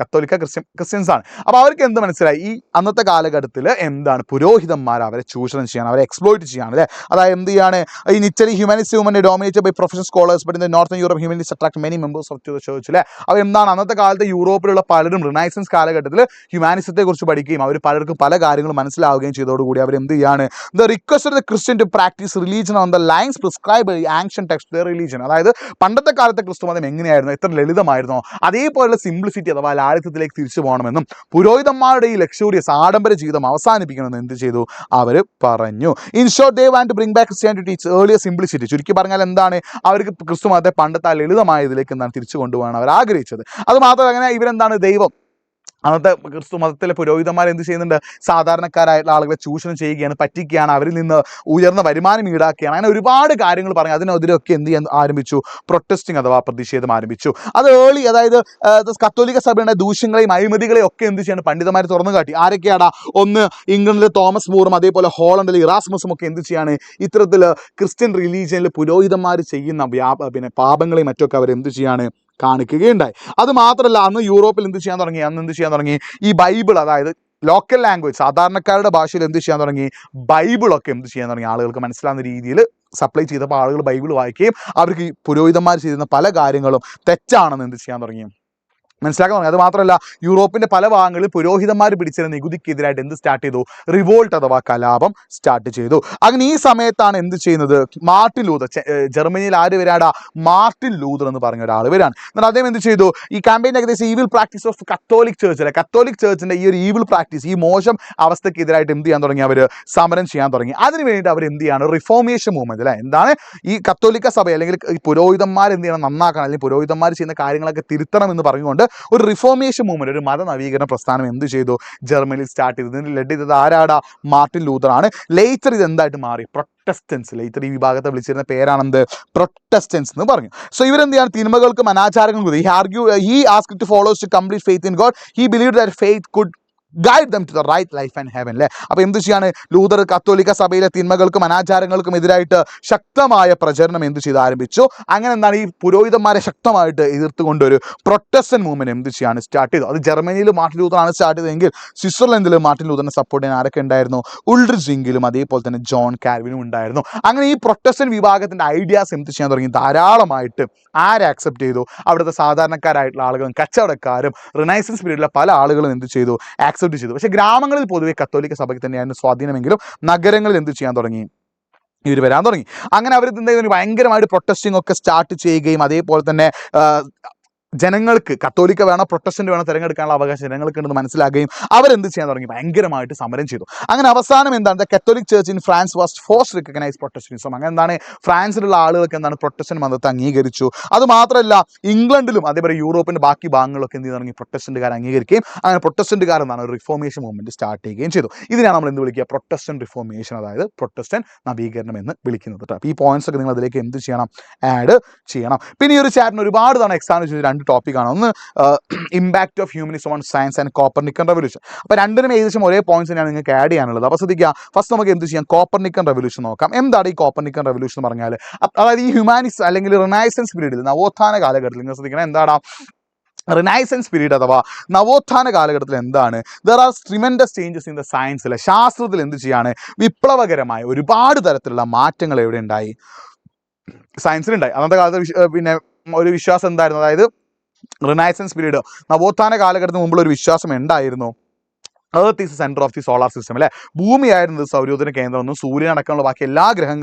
ക്രിസ്ത്യൻസ് ആണ്. അപ്പോൾ അവർക്ക് എന്ത് മനസ്സിലായി, ഈ അന്നത്തെ കാലഘട്ടത്തിൽ എന്താണ് പുരോഹിതന്മാർ അവരെ ചൂഷണം ചെയ്യാണ്, അവരെ എക്സ്പ്ലോയിറ്റ് ചെയ്യാണ്, അല്ലേ. അതായത് എന്ത് ചെയ്യാണ്, ഈ Italy humanist movement dominated by professional scholars, but in the northern Europe humanist attract many members of the church, അല്ലേ. അപ്പോൾ എന്താണ് അന്നത്തെ കാലത്ത് യൂറോപ്പിലുള്ള പലരും റിനൈസൻസ് കാലഘട്ടത്തിൽ ഹ്യൂമാനിസത്തെ കുറിച്ച് പഠിക്കുകയും അവർ പലർക്കും പല കാര്യങ്ങളും മനസ്സിലാവുകയും ചെയ്തതോടുകൂടി അവർ എന്ത് ചെയ്യാണ്, the request of the Christian to practice religion on the lines prescribe by ancient text the religion. അതായത് പണ്ടത്തെ കാലത്തെ ക്രിസ്തുമതം എങ്ങനെയായിരുന്നു, എത്ര ലളിതമായിരുന്നോ അതേപോലുള്ള സിംപ്ലിസിറ്റി അഥവാ ലാളിത്യത്തിലേക്ക് തിരിച്ചു പോകണമെന്നും പുരോഹിതന്മാരുടെ ഈ ലക്ഷൂറിയസ് ആഡംബര ജീവിതം അവസാനിപ്പിക്കണമെന്ന് എന്ത് ചെയ്തു, അവർ പറഞ്ഞു. In short they want to bring back Christianity to its earlier simplicity. ചുരുക്കി പറഞ്ഞാൽ എന്താണ്, അവർക്ക് ക്രിസ്തുമതത്തെ പണ്ടത്തെ ലളിതമായ ഇതിലേക്ക് എന്താണ് തിരിച്ചു കൊണ്ടുപോകാൻ അവർ ആഗ്രഹിച്ചത്. അത് മാത്രമല്ല അങ്ങനെ ഇവരെന്താണ് ദൈവം, അന്നത്തെ ക്രിസ്തു മതത്തിലെ പുരോഹിതന്മാർ എന്ത് ചെയ്യുന്നുണ്ട്, സാധാരണക്കാരായിട്ടുള്ള ആളുകളെ ചൂഷണം ചെയ്യുകയാണ്, പറ്റിക്കുകയാണ്, അവരിൽ നിന്ന് ഉയർന്ന വരുമാനം ഈടാക്കുകയാണ്, അങ്ങനെ ഒരുപാട് കാര്യങ്ങൾ പറഞ്ഞു. അതിനെതിരെയൊക്കെ എന്ത് ചെയ്യാൻ ആരംഭിച്ചു, പ്രൊട്ടസ്റ്റിംഗ് അഥവാ പ്രതിഷേധം ആരംഭിച്ചു. അത് അതായത് കത്തോലിക്ക സഭയുടെ ദൂഷ്യങ്ങളെയും അഴിമതികളെയും ഒക്കെ എന്ത് ചെയ്യാണ് പണ്ഡിതന്മാർ തുറന്നു കാട്ടി. ആരൊക്കെയാടാ, ഒന്ന് ഇംഗ്ലണ്ടിലെ തോമസ് മൂറും അതേപോലെ ഹോളണ്ടിലെ ഇറാസ്മസും ഒക്കെ എന്ത് ചെയ്യാണ്, ഇത്തരത്തിൽ ക്രിസ്ത്യൻ റിലീജിയനിൽ പുരോഹിതന്മാർ ചെയ്യുന്ന പാപങ്ങളെയും മറ്റൊക്കെ അവർ എന്ത് ചെയ്യാണ് കാണിക്കുകയുണ്ടായി. അത് മാത്രമല്ല അന്ന് യൂറോപ്പിൽ എന്ത് ചെയ്യാൻ തുടങ്ങി, ഈ ബൈബിൾ, അതായത് ലോക്കൽ ലാംഗ്വേജ് സാധാരണക്കാരുടെ ഭാഷയിൽ എന്ത് ചെയ്യാൻ തുടങ്ങി, ബൈബിളൊക്കെ എന്ത് ചെയ്യാൻ തുടങ്ങി, ആളുകൾക്ക് മനസ്സിലാവുന്ന രീതിയിൽ സപ്ലൈ ചെയ്തപ്പോൾ ആളുകൾ ബൈബിൾ വായിക്കുകയും അവർക്ക് പുരോഹിതന്മാർ ചെയ്യുന്ന പല കാര്യങ്ങളും തെറ്റാണെന്ന് എന്ത് ചെയ്യാൻ തുടങ്ങി, മനസ്സിലാക്കാൻ തുടങ്ങി. അത് മാത്രമല്ല യൂറോപ്പിന്റെ പല ഭാഗങ്ങളിൽ പുരോഹിതന്മാർ പിടിച്ചിരുന്ന നികുതിക്കെതിരായിട്ട് എന്ത് സ്റ്റാർട്ട് ചെയ്തു, റിവോൾട്ട് അഥവാ കലാപം സ്റ്റാർട്ട് ചെയ്തു. അങ്ങനെ ഈ സമയത്താണ് എന്ത് ചെയ്യുന്നത്, മാർട്ടിൻ ലൂതർ, ജർമ്മനിയിൽ ആര് വരാടാ, മാർട്ടിൻ ലൂതർ എന്ന് പറഞ്ഞ ഒരാൾ വരാണ്. എന്നാൽ അദ്ദേഹം എന്ത് ചെയ്തു, ഈ ക്യാമ്പയിൻ ഏകദേശം evil practice of Catholic church, അല്ലെ, കത്തോലിക് ചർച്ചിന്റെ ഈ ഒരു ഈവിൽ പ്രാക്ടീസ്, ഈ മോശം അവസ്ഥക്കെതിരായിട്ട് എന്ത് ചെയ്യാൻ തുടങ്ങി, അവർ സമരം ചെയ്യാൻ തുടങ്ങി. അതിന് വേണ്ടിയിട്ട് അവർ എന്ത് ചെയ്യാണ്, റിഫോർമേഷൻ മൂവ്മെന്റ്, അല്ലെ, എന്താണ് ഈ കത്തോലിക്ക സഭ അല്ലെങ്കിൽ ഈ പുരോഹിതന്മാർ എന്ത് ചെയ്യണം, നന്നാക്കണം, അല്ലെങ്കിൽ പുരോഹിതന്മാർ ചെയ്യുന്ന കാര്യങ്ങളൊക്കെ തിരുത്തണം എന്ന് പറഞ്ഞുകൊണ്ട് ഒരു റിഫോർമേഷൻ മൂവ്മെന്റ്, ഒരു മത നവീകരണ പ്രസ്ഥാനം എന്ത് ചെയ്തു, ജർമ്മനിയിൽ സ്റ്റാർട്ട് ചെയ്തു. ഇതിന് ലഡ് ചെയ്തത് ആരാടാ, മാർട്ടിൻ ലൂതർ ആണ്. ലേറ്റർ ഇത് എന്തായിട്ട് മാറി, പ്രൊട്ടസ്റ്റൻസ്. ലേറ്റർ ഈ വിഭാഗത്തെ വിളിച്ചിരുന്ന പേരാണെന്ത്, പ്രൊട്ടസ്റ്റൻസ് എന്ന് പറഞ്ഞു. സോ ഇവരെന്ത് ചെയ്യാണ്, തിന്മകൾക്കും അനാചാരങ്ങൾക്കും he asked to follows to complete faith in God. He believed that faith could guide them to the right life and heaven അല്ലേ. അപ്പോൾ എന്ത് ചെയ്യാണ് ലൂതർ കത്തോലിക്ക സഭയിലെ തിന്മകൾക്കും അനാചാരങ്ങൾക്കും എതിരായിട്ട് ശക്തമായ പ്രചരണം എന്ത് ചെയ്ത് ആരംഭിച്ചു. അങ്ങനെ എന്താണ് ഈ പുരോഹിതന്മാരെ ശക്തമായിട്ട് എതിർത്തുകൊണ്ട് ഒരു പ്രൊട്ടസ്റ്റന്റ് മൂവ്മെന്റ് എന്ത് ചെയ്യാണ് സ്റ്റാർട്ട് ചെയ്തു. അത് ജർമ്മനിയിൽ മാർട്ടിൻ ലൂതറാണ് സ്റ്റാർട്ട് ചെയ്തതെങ്കിൽ സ്വിറ്റ്സർലൻഡിൽ മാർട്ടിൻ ലൂതറിനെ സപ്പോർട്ട് ചെയ്യാൻ ആരൊക്കെ ഉണ്ടായിരുന്നു? ഉൾഡ്രിച്ച് സിങ്കിലും അതേപോലെ തന്നെ ജോൺ കാൽവിനും ഉണ്ടായിരുന്നു. അങ്ങനെ ഈ പ്രൊട്ടസ്റ്റന്റ് വിഭാഗത്തിന്റെ ഐഡിയാസ് എന്ത് ചെയ്യാൻ തുടങ്ങി ധാരാളമായിട്ട് ആരെ ആക്സെപ്റ്റ് ചെയ്തു? അവിടുത്തെ സാധാരണക്കാരായിട്ടുള്ള ആളുകളും കച്ചവടക്കാരും റിനൈസൻസ് പീരീഡിലെ പല ആളുകളും എന്ത് ചെയ്തു? ആക്സെപ്റ്റ് ചെയ്തു. പക്ഷേ ഗ്രാമങ്ങളിൽ പൊതുവെ കത്തോലിക്ക സഭയ്ക്ക് തന്നെയായിരുന്നു സ്വാധീനമെങ്കിലും നഗരങ്ങളിൽ എന്ത് ചെയ്യാൻ തുടങ്ങി? ഇവർ വരാൻ തുടങ്ങി. അങ്ങനെ അവർ എന്തെങ്കിലും ഭയങ്കരമായിട്ട് പ്രൊട്ടസ്റ്റിംഗ് ഒക്കെ സ്റ്റാർട്ട് ചെയ്യുകയും അതേപോലെ തന്നെ ജനങ്ങൾക്ക് കത്തോലിക്ക വേണോ പ്രൊട്ടസ്റ്റന്റ് വേണോ തിരഞ്ഞെടുക്കാനുള്ള അവകാശം ജനങ്ങൾക്കുണ്ടെന്ന് മനസ്സിലാക്കുകയും അവരെന്ത് ചെയ്യാൻ തുടങ്ങി? ഭയങ്കരമായിട്ട് സമരം ചെയ്തു. അങ്ങനെ അവസാനം എന്താണ് Catholic church in France was force recognise Protestantism. അങ്ങനെ എന്താണ് ഫ്രാൻസിലുള്ള ആളുകൾക്ക് എന്താണ് പ്രൊട്ടസ്റ്റന്റ് മതത്തെ അംഗീകരിച്ചു. അത് മാത്രമല്ല ഇംഗ്ലണ്ടിലും അതേപോലെ യൂറോപ്പിന്റെ ബാക്കി ഭാഗങ്ങളിലൊക്കെ എന്ത് തുടങ്ങി? പ്രൊട്ടസ്റ്റന്റുകാർ അംഗീകരിക്കുകയും അങ്ങനെ പ്രൊട്ടസ്റ്റന്റുകാർ എന്താണ് ഒരു റിഫോർമേഷൻ മൂവ്മെന്റ് സ്റ്റാർട്ട് ചെയ്യുകയും ചെയ്തു. ഇതിനാണ് നമ്മൾ എന്ത് വിളിക്കുക? പ്രൊട്ടസ്റ്റന്റ് റിഫോർമേഷൻ, അതായത് പ്രൊട്ടസ്റ്റന്റ് നവീകരണം എന്ന് വിളിക്കുന്നത് കേട്ടോ. അപ്പോൾ ഈ പോയിന്റ്സ് ഒക്കെ നിങ്ങൾ അതിലേക്ക് എന്ത് ചെയ്യണം? ആഡ് ചെയ്യണം. പിന്നെ ഈ ഒരു ചാപ്റ്ററിന് ഒരുപാട് തവണ എക്സാമിന് ചോദിച്ച രണ്ട് ടോപ്പിക്കാണ്. ഒന്ന് impact of humanism on science and Copernican revolution. അപ്പോൾ രണ്ടിനും ഏകദേശം ഒരേ പോയിന്റ്സ് തന്നെയാണ് നിങ്ങൾക്ക് ആഡ് ചെയ്യാനുള്ളത്. അപ്പോൾ ശ്രദ്ധിക്കുക, ഫസ്റ്റ് നമുക്ക് എന്ത് ചെയ്യാം? കോപ്പർനിക്കൻ റെവല്യൂഷൻ നോക്കാം. എന്താണ് ഈ കോപ്പർനിക്കൻ റെവല്യൂഷൻ എന്ന് പറഞ്ഞാൽ? അതായത് ഈ ഹ്യൂമാനിസം അല്ലെങ്കിൽ റിനൈസൻസ് പീരീഡിൽ നവോത്ഥാന കാലഘട്ടത്തിൽ നിങ്ങൾ ശ്രദ്ധിക്കണം എന്താണ് റിനൈസൻസ് പീരീഡ് അഥവാ നവോത്ഥാന കാലഘട്ടത്തിൽ എന്താണ്? There are tremendous changes in the സയൻസിൽ, ശാസ്ത്രത്തിൽ എന്ത് ചെയ്യാണ്? വിപ്ലവകരമായ ഒരുപാട് തരത്തിലുള്ള മാറ്റങ്ങൾ എവിടെ ഉണ്ടായി? സയൻസിലുണ്ടായി. അന്നത്തെ കാലത്ത് പിന്നെ ഒരു വിശ്വാസം എന്തായിരുന്നു? അതായത് റിനൈസൻസ് പീരീഡ് നവോത്ഥാന കാലഘട്ടത്തിന് മുമ്പുള്ള ഒരു വിശ്വാസം ഉണ്ടായിരുന്നു, earth is centre of the solar system അല്ലേ. ഭൂമിയായിരുന്നത് സൗരയൂഥത്തിന് കേന്ദ്രമെന്നും സൂര്യനടക്കമുള്ള ബാക്കി എല്ലാ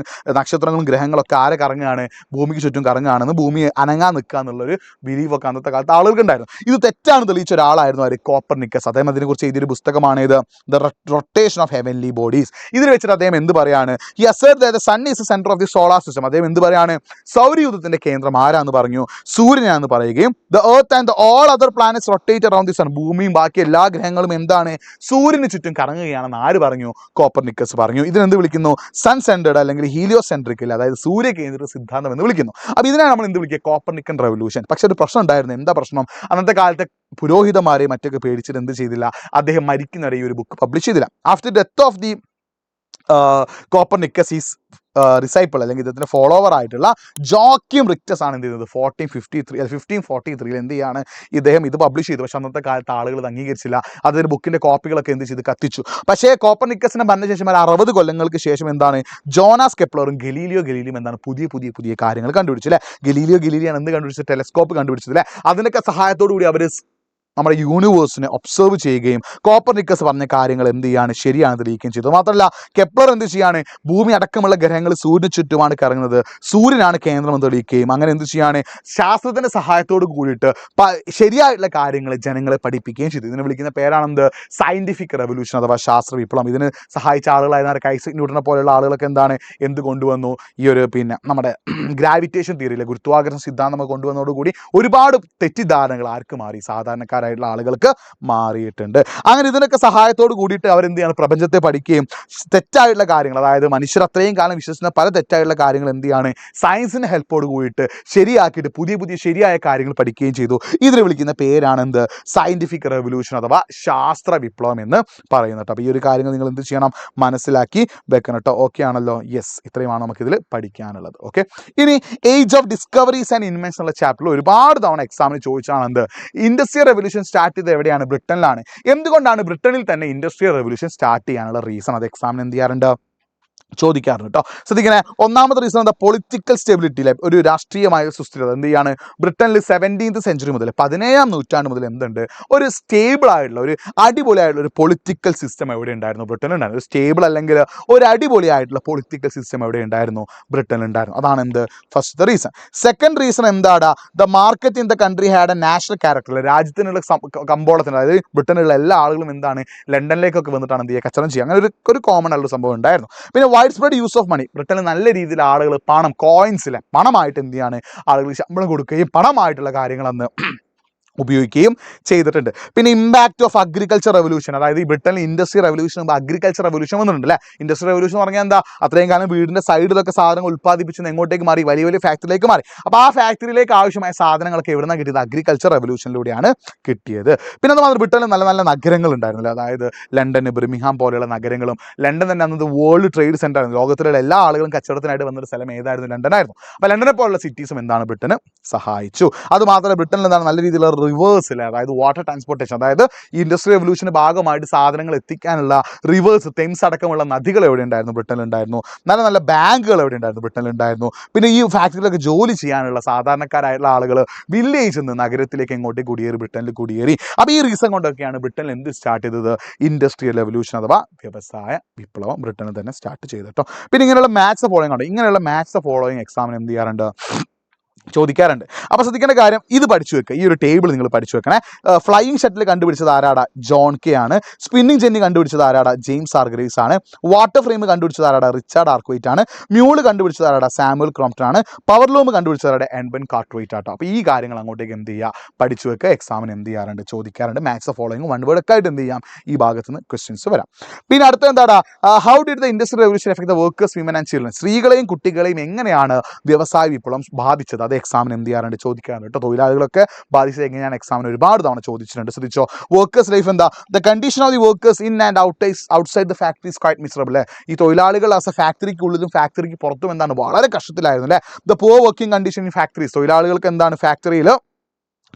നക്ഷത്രങ്ങളും ഗ്രഹങ്ങളൊക്കെ ആരെ കറങ്ങുകയാണ്? ഭൂമിക്ക് ചുറ്റും കറങ്ങുകയാണെന്ന്, ഭൂമി അനങ്ങാൻ നിൽക്കുക എന്നുള്ളൊരു ബിലീവൊക്കെ അന്നത്തെ കാലത്ത് ആളുകൾക്ക് ഉണ്ടായിരുന്നു. ഇത് തെറ്റാണ് തെളിയിച്ച ഒരാളായിരുന്നു ആര്? കോപ്പർനിക്കസ്. അദ്ദേഹം അതിനെക്കുറിച്ച് എഴുതിയൊരു പുസ്തകമാണ് ഇത്, the rotation of heavenly bodies. ഇതിൽ വെച്ചിട്ട് അദ്ദേഹം എന്ത് പറയാണ്? ഈ assert the sun is centre of the solar system. അദ്ദേഹം എന്ത് പറയാണ്? സൗരയൂഥത്തിന്റെ കേന്ദ്രം ആരാന്ന് പറഞ്ഞു? സൂര്യനാണെന്ന് പറയുകയും the earth and all other planets rotate around the sun. ഭൂമിയും ബാക്കി എല്ലാ ഗ്രഹങ്ങളും എന്താണ്? സൂര്യന് ചുറ്റും കറങ്ങുകയാണെന്ന് ആര് പറഞ്ഞു? കോപ്പർനിക്കസ് പറഞ്ഞു. ഇതിനെന്ത് വിളിക്കുന്നു? സൺ സെൻറ്റേർഡ് അല്ലെങ്കിൽ ഹീലിയോ സെൻട്രിക്കൽ, അതായത് സൂര്യ കേന്ദ്ര സിദ്ധാന്തം എന്ന് വിളിക്കുന്നു. അപ്പോൾ ഇതിനാണ് നമ്മൾ എന്ത് വിളിക്കുക? Copernican revolution. പക്ഷെ ഒരു പ്രശ്നം ഉണ്ടായിരുന്നു. എന്താ പ്രശ്നം? അന്നത്തെ കാലത്തെ പുരോഹിതന്മാരെ മറ്റൊക്കെ പേടിച്ചിട്ട് എന്ത് ചെയ്തില്ല? അദ്ദേഹം മരിക്കുന്നവരെ ഈ ഒരു ബുക്ക് പബ്ലിഷ് ചെയ്തില്ല. After death of the Copernicus is disciple അല്ലെങ്കിൽ ഇദ്ദേഹത്തിൻ്റെ ഫോളോവർ ആയിട്ടുള്ള ജോക്യം റിക്ടസ് ആണ് എന്ത് ചെയ്യുന്നത്? 1543 എന്ത് ചെയ്യാണ്? ഇദ്ദേഹം ഇത് പബ്ലിഷ് ചെയ്തു. പക്ഷെ അന്നത്തെ കാലത്ത് ആളുകൾ ഇത് അംഗീകരിച്ചില്ല. അതിൻ്റെ ബുക്കിൻ്റെ കോപ്പികളൊക്കെ എന്ത് ചെയ്ത് കത്തിച്ചു. പക്ഷേ കോപ്പർനിക്കസിൻ്റെ മരണശേഷം 60 കൊല്ലങ്ങൾക്ക് ശേഷം എന്താണ്? ജോനാസ് കെപ്ലറും ഗലീലിയും എന്താണ്? പുതിയ കാര്യങ്ങൾ കണ്ടുപിടിച്ചു അല്ലേ. ഗലീലിയാണ് എന്ത് കണ്ടുപിടിച്ചത്? ടെലസ്കോപ്പ് കണ്ടുപിടിച്ചത് അല്ലേ. അതിൻ്റെയൊക്കെ സഹായത്തോടു കൂടി അവർ നമ്മുടെ യൂണിവേഴ്സിനെ ഒബ്സർവ് ചെയ്യുകയും കോപ്പർനിക്കസ് പറഞ്ഞ കാര്യങ്ങൾ എന്ത് ചെയ്യാണ്? ശരിയാണ് തെളിയിക്കുകയും ചെയ്തു. മാത്രമല്ല കെപ്ലർ എന്ത് ചെയ്യാണ്? ഭൂമി അടക്കമുള്ള ഗ്രഹങ്ങൾ സൂര്യന് ചുറ്റുമാണ് കറങ്ങുന്നത്, സൂര്യനാണ് കേന്ദ്രം തെളിയിക്കുകയും അങ്ങനെ എന്ത് ചെയ്യാണ്? ശാസ്ത്രത്തിൻ്റെ സഹായത്തോട് കൂടിയിട്ട് ശരിയായിട്ടുള്ള കാര്യങ്ങൾ ജനങ്ങളെ പഠിപ്പിക്കുകയും ചെയ്തു. ഇതിനെ വിളിക്കുന്ന പേരാണെന്ത്? സയൻറ്റിഫിക് റെവല്യൂഷൻ അഥവാ ശാസ്ത്ര വിപ്ലവം. ഇതിന് സഹായിച്ച ആളുകളായിരുന്ന ഐസക് ന്യൂട്ടനെ പോലെയുള്ള ആളുകളൊക്കെ എന്താണ് എന്ത് കൊണ്ടുവന്നു? ഈ ഒരു പിന്നെ നമ്മുടെ ഗ്രാവിറ്റേഷൻ തിയറിയിലെ ഗുരുത്വാകർഷണ സിദ്ധാന്തം കൊണ്ടുവന്നതോടുകൂടി ഒരുപാട് തെറ്റിദ്ധാരണകൾ ആർക്ക് മാറി? സാധാരണക്കാരായിട്ടുള്ള ആളുകൾക്ക് മാറിയിട്ടുണ്ട്. അങ്ങനെ ഇതിനൊക്കെ സഹായത്തോട് കൂടിയിട്ട് അവരെന്ത് ചെയ്യാണ്? പ്രപഞ്ചത്തെ പഠിക്കുകയും തെറ്റായിട്ടുള്ള കാര്യങ്ങൾ, അതായത് മനുഷ്യർ അത്രയും കാലം വിശ്വസിക്കുന്ന പല തെറ്റായിട്ടുള്ള കാര്യങ്ങൾ എന്ത് ചെയ്യാണ്? സയൻസിൻ്റെ ഹെൽപ്പോട് കൂടിയിട്ട് ശരിയാക്കിയിട്ട് പുതിയ ശരിയായ കാര്യങ്ങൾ പഠിക്കുകയും ചെയ്തു. ഇതിനെ വിളിക്കുന്ന പേരാണ് എന്ത്? സയൻറ്റിഫിക് റെവല്യൂഷൻ അഥവാ ശാസ്ത്ര വിപ്ലവം എന്ന് പറയുന്നത്. അപ്പോൾ ഈ ഒരു കാര്യങ്ങൾ നിങ്ങൾ എന്ത് ചെയ്യണം? മനസ്സിലാക്കി വെക്കണം കേട്ടോ. ഓക്കെ ആണല്ലോ? യെസ്, ഇത്രയുമാണ് നമുക്കിതിൽ പഠിക്കാനുള്ളത്. ഓക്കെ, ഇനി age of discoveries and inventions എന്നുള്ള ചാപ്റ്ററിൽ ഒരുപാട് തവണ എക്സാമിന് ചോദിച്ചാണ് എന്ത്? ഇൻഡസ്ട്രിയൽ റെവല്യൂഷൻ സ്റ്റാർട്ട് ചെയ്തത് എവിടെയാണ്? ബ്രിട്ടനിലാണ്. എന്തുകൊണ്ടാണ് ബ്രിട്ടനിൽ തന്നെ ഇൻഡസ്ട്രിയൽ റെവല്യൂഷൻ സ്റ്റാർട്ട് ചെയ്യാനുള്ള റീസൺ? അത് എക്സാമിന് എന്ത് ചെയ്യാറുണ്ട്? ചോദിക്കാറുണ്ട് കേട്ടോ. ശ്രദ്ധിക്കണേ, ഒന്നാമത്തെ റീസൺ എന്താ? പൊളിറ്റിക്കൽ സ്റ്റെബിലിറ്റിയിലെ ഒരു രാഷ്ട്രീയമായ സുസ്ഥിരത. എന്ത് ചെയ്യാണ്? ബ്രിട്ടനിൽ 17th സെഞ്ചുറി മുതൽ 17ാം നൂറ്റാണ്ട് മുതൽ എന്തുണ്ട്? ഒരു സ്റ്റേബിൾ ആയിട്ടുള്ള ഒരു അടിപൊളിയായിട്ടുള്ള ഒരു പൊളിറ്റിക്കൽ സിസ്റ്റം എവിടെ ഉണ്ടായിരുന്നു? ബ്രിട്ടനിലുണ്ടായിരുന്നു. ഒരു സ്റ്റേബിൾ അല്ലെങ്കിൽ ഒരു അടിപൊളിയായിട്ടുള്ള പൊളിറ്റിക്കൽ സിസ്റ്റം എവിടെ ഉണ്ടായിരുന്നു? ബ്രിട്ടനിലുണ്ടായിരുന്നു. അതാണ് എന്ത്? First reason. സെക്കൻഡ് റീസൺ എന്താണ്? The market in the country had a national character. രാജ്യത്തിനുള്ള കമ്പോളത്തിന്, അതായത് ബ്രിട്ടനിലുള്ള എല്ലാ ആളുകളും എന്താണ്? ലണ്ടനിലേക്കൊക്കെ വന്നിട്ടാണ് എന്ത് ചെയ്യുക? കച്ചവടം ചെയ്യുക. അങ്ങനെ ഒരു കോമൺ ആയിട്ടുള്ള സംഭവം ഉണ്ടായിരുന്നു. പിന്നെ wide spread use of money. ബ്രിട്ടനിൽ നല്ല രീതിയിൽ ആളുകൾ പണം, കോയിൻസിലെ പണമായിട്ട് എന്ത് ചെയ്യാണ്? ആളുകൾ ശമ്പളം കൊടുക്കുകയും പണമായിട്ടുള്ള കാര്യങ്ങൾ അന്ന് ഉപയോഗിക്കുകയും ചെയ്തിട്ടുണ്ട്. പിന്നെ ഇമ്പാക്റ്റ് ഓഫ് അഗ്രികൾച്ചർ റെവല്യൂഷൻ, അതായത് ഈ ബ്രിട്ടനിൽ ഇൻഡസ്ട്രി റെവല്യൂഷൻ മുമ്പ് അഗ്രികൾച്ചർ റെവല്യൂഷൻ വന്നിട്ടുണ്ട് അല്ലേ. ഇൻഡസ്ട്രി റെവല്യൂഷൻ പറഞ്ഞാൽ എന്താ, അത്രയും കാലം വീടിൻ്റെ സൈഡിലൊക്കെ സാധനങ്ങൾ ഉൽപ്പാദിപ്പിച്ച് എങ്ങോട്ടേക്ക് മാറി, വലിയ വലിയ ഫാക്ടറിയിലേക്ക് മാറി. അപ്പോൾ ആ ഫാക്ടറിയിലേക്ക് ആവശ്യമായ സാധനങ്ങളൊക്കെ എവിടെ നിന്നാണ് കിട്ടിയത്, അഗ്രികൾച്ചർ റെവല്യൂഷനിലൂടെയാണ് കിട്ടിയത്. പിന്നെ അത് മാത്രം ബ്രിട്ടനിൽ നല്ല നല്ല നഗരങ്ങൾ ഉണ്ടായിരുന്നില്ല, അതായത് ലണ്ടൻ, ബിർമിംഗ്ഹാം പോലെയുള്ള നഗരങ്ങളും. ലണ്ടൻ തന്നെ അന്നത് വേൾഡ് ട്രേഡ് സെൻ്റർ ആയിരുന്നു, ലോകത്തിലുള്ള എല്ലാ ആളുകളും കച്ചവടത്തിനായിട്ട് വന്നൊരു സ്ഥലം ഏതായിരുന്നു, ലണ്ടനായിരുന്നു. അപ്പോൾ ലണ്ടനെ പോലുള്ള സിറ്റീസും എന്താണ് ബ്രിട്ടന് സഹായിച്ചു. അതുമാത്രമല്ല ബ്രിട്ടനിൽ എന്താണ് നല്ല രീതിയിലുള്ള റിവേഴ്സ് ഇല്ല, അതായത് വാട്ടർ ട്രാൻസ്പോർട്ടേഷൻ, അതായത് ഈ ഇൻഡസ്ട്രി റെവല്യൂഷൻ്റെ ഭാഗമായിട്ട് സാധനങ്ങൾ എത്തിക്കാനുള്ള റിവേഴ്സ്, തെംസ് അടക്കമുള്ള നദികൾ എവിടെ ഉണ്ടായിരുന്നു, ബ്രിട്ടനിലുണ്ടായിരുന്നു. നല്ല നല്ല ബാങ്കുകൾ എവിടെ ഉണ്ടായിരുന്നു, ബ്രിട്ടനിലുണ്ടായിരുന്നു. പിന്നെ ഈ ഫാക്ടറിയിലൊക്കെ ജോലി ചെയ്യാനുള്ള സാധാരണക്കാരായിട്ടുള്ള ആളുകൾ വില്ലേജിൽ നിന്ന് നഗരത്തിലേക്ക് എങ്ങോട്ടേക്ക് കുടിയേറി, ബ്രിട്ടനിൽ കുടിയേറി. അപ്പോൾ ഈ റീസൺ കൊണ്ടൊക്കെയാണ് ബ്രിട്ടനിൽ എന്ത് സ്റ്റാർട്ട് ചെയ്തത്, ഇൻഡസ്ട്രിയൽ റെവല്യൂഷൻ അഥവാ വ്യവസായ വിപ്ലവം ബ്രിട്ടനിൽ തന്നെ സ്റ്റാർട്ട് ചെയ്തു കേട്ടോ. പിന്നെ ഇങ്ങനെയുള്ള മാത്സ് ഫോളോയിങ് ഉണ്ട്, ഇങ്ങനെയുള്ള മാത്സ് ഫോളോയിങ് എക്സാമിന് എന്ത് ചെയ്യാറുണ്ട്, ചോദിക്കാറുണ്ട്. അപ്പോൾ ശ്രദ്ധിക്കേണ്ട കാര്യം, ഇത് പഠിച്ചു വെക്കുക, ഈ ഒരു ടേബിൾ നിങ്ങൾ പഠിച്ചു വെക്കണേ. ഫ്ലൈയിങ് ഷട്ടിൽ കണ്ടുപിടിച്ചത് ആരാടാ, ജോൺ കെ ആണ്. സ്പിന്നിങ് ജെന്നി കണ്ടുപിടിച്ചത് ആരാടാ, ജെയിംസ് ആർഗ്രേവ്സ് ആണ്. വാട്ടർ ഫ്രെയിം കണ്ടുപിടിച്ചത് ആരാടാ, റിച്ചാർഡ് ആർക്വൈറ്റ് ആണ്. മ്യൂള് കണ്ടുപിടിച്ചത് ആരാടാ, സാമുവൽ ക്രോംപ്റ്റൺ ആണ്. പവർ ലൂം കണ്ടുപിടിച്ചത് ആരാടെ, എഡ്വിൻ കാർട്ട്റൈറ്റ് ആട്ടോ. അപ്പോൾ ഈ കാര്യങ്ങൾ അങ്ങോട്ടേക്ക് എന്ത് ചെയ്യുക, പഠിച്ചു വെക്കുക, എക്സാമിന് എന്ത് ചെയ്യാറുണ്ട്, ചോദിക്കാറുണ്ട്. മാത്സ് ഫോളോയിങ് വൺ വേർഡ് ഒക്കെ ആയിട്ട് എന്ത് ചെയ്യാം, ഈ ഭാഗത്ത് നിന്ന് ക്വസ്റ്റ്യൻസ് വരാം. പിന്നെ അടുത്ത എന്താടാ, how did the industrial revolution effect the workers, women and children, സ്ത്രീകളെയും കുട്ടികളെയും എങ്ങനെയാണ് വ്യവസായ വിപ്ലവം ബാധിച്ചത്, അത് എക്സാമിന് എന്ത് ചെയ്യാറുണ്ട്, ചോദിക്കാറുണ്ട് കേട്ടോ. തൊഴിലാളികളൊക്കെ ബാധിച്ചത് എങ്ങനെയാണ് എക്സാമിന് ഒരുപാട് തവണ ചോദിച്ചിട്ടുണ്ട്. ശ്രദ്ധിച്ചോ, വർക്കേഴ്സ് ലൈഫ് എന്താ, the condition of the workers in and outside the factory is quite miserable അല്ലേ. ഈ തൊഴിലാളികൾ ആസ് എ ഫാക്ടറിക്കുള്ളിലും ഫാക്ടറിക്ക് പുറത്തും എന്താണ്, വളരെ കഷ്ടത്തിലായിരുന്നു അല്ലേ. The poor working condition in factories, തൊഴിലാളികൾക്ക് എന്താണ് ഫാക്ടറിയിൽ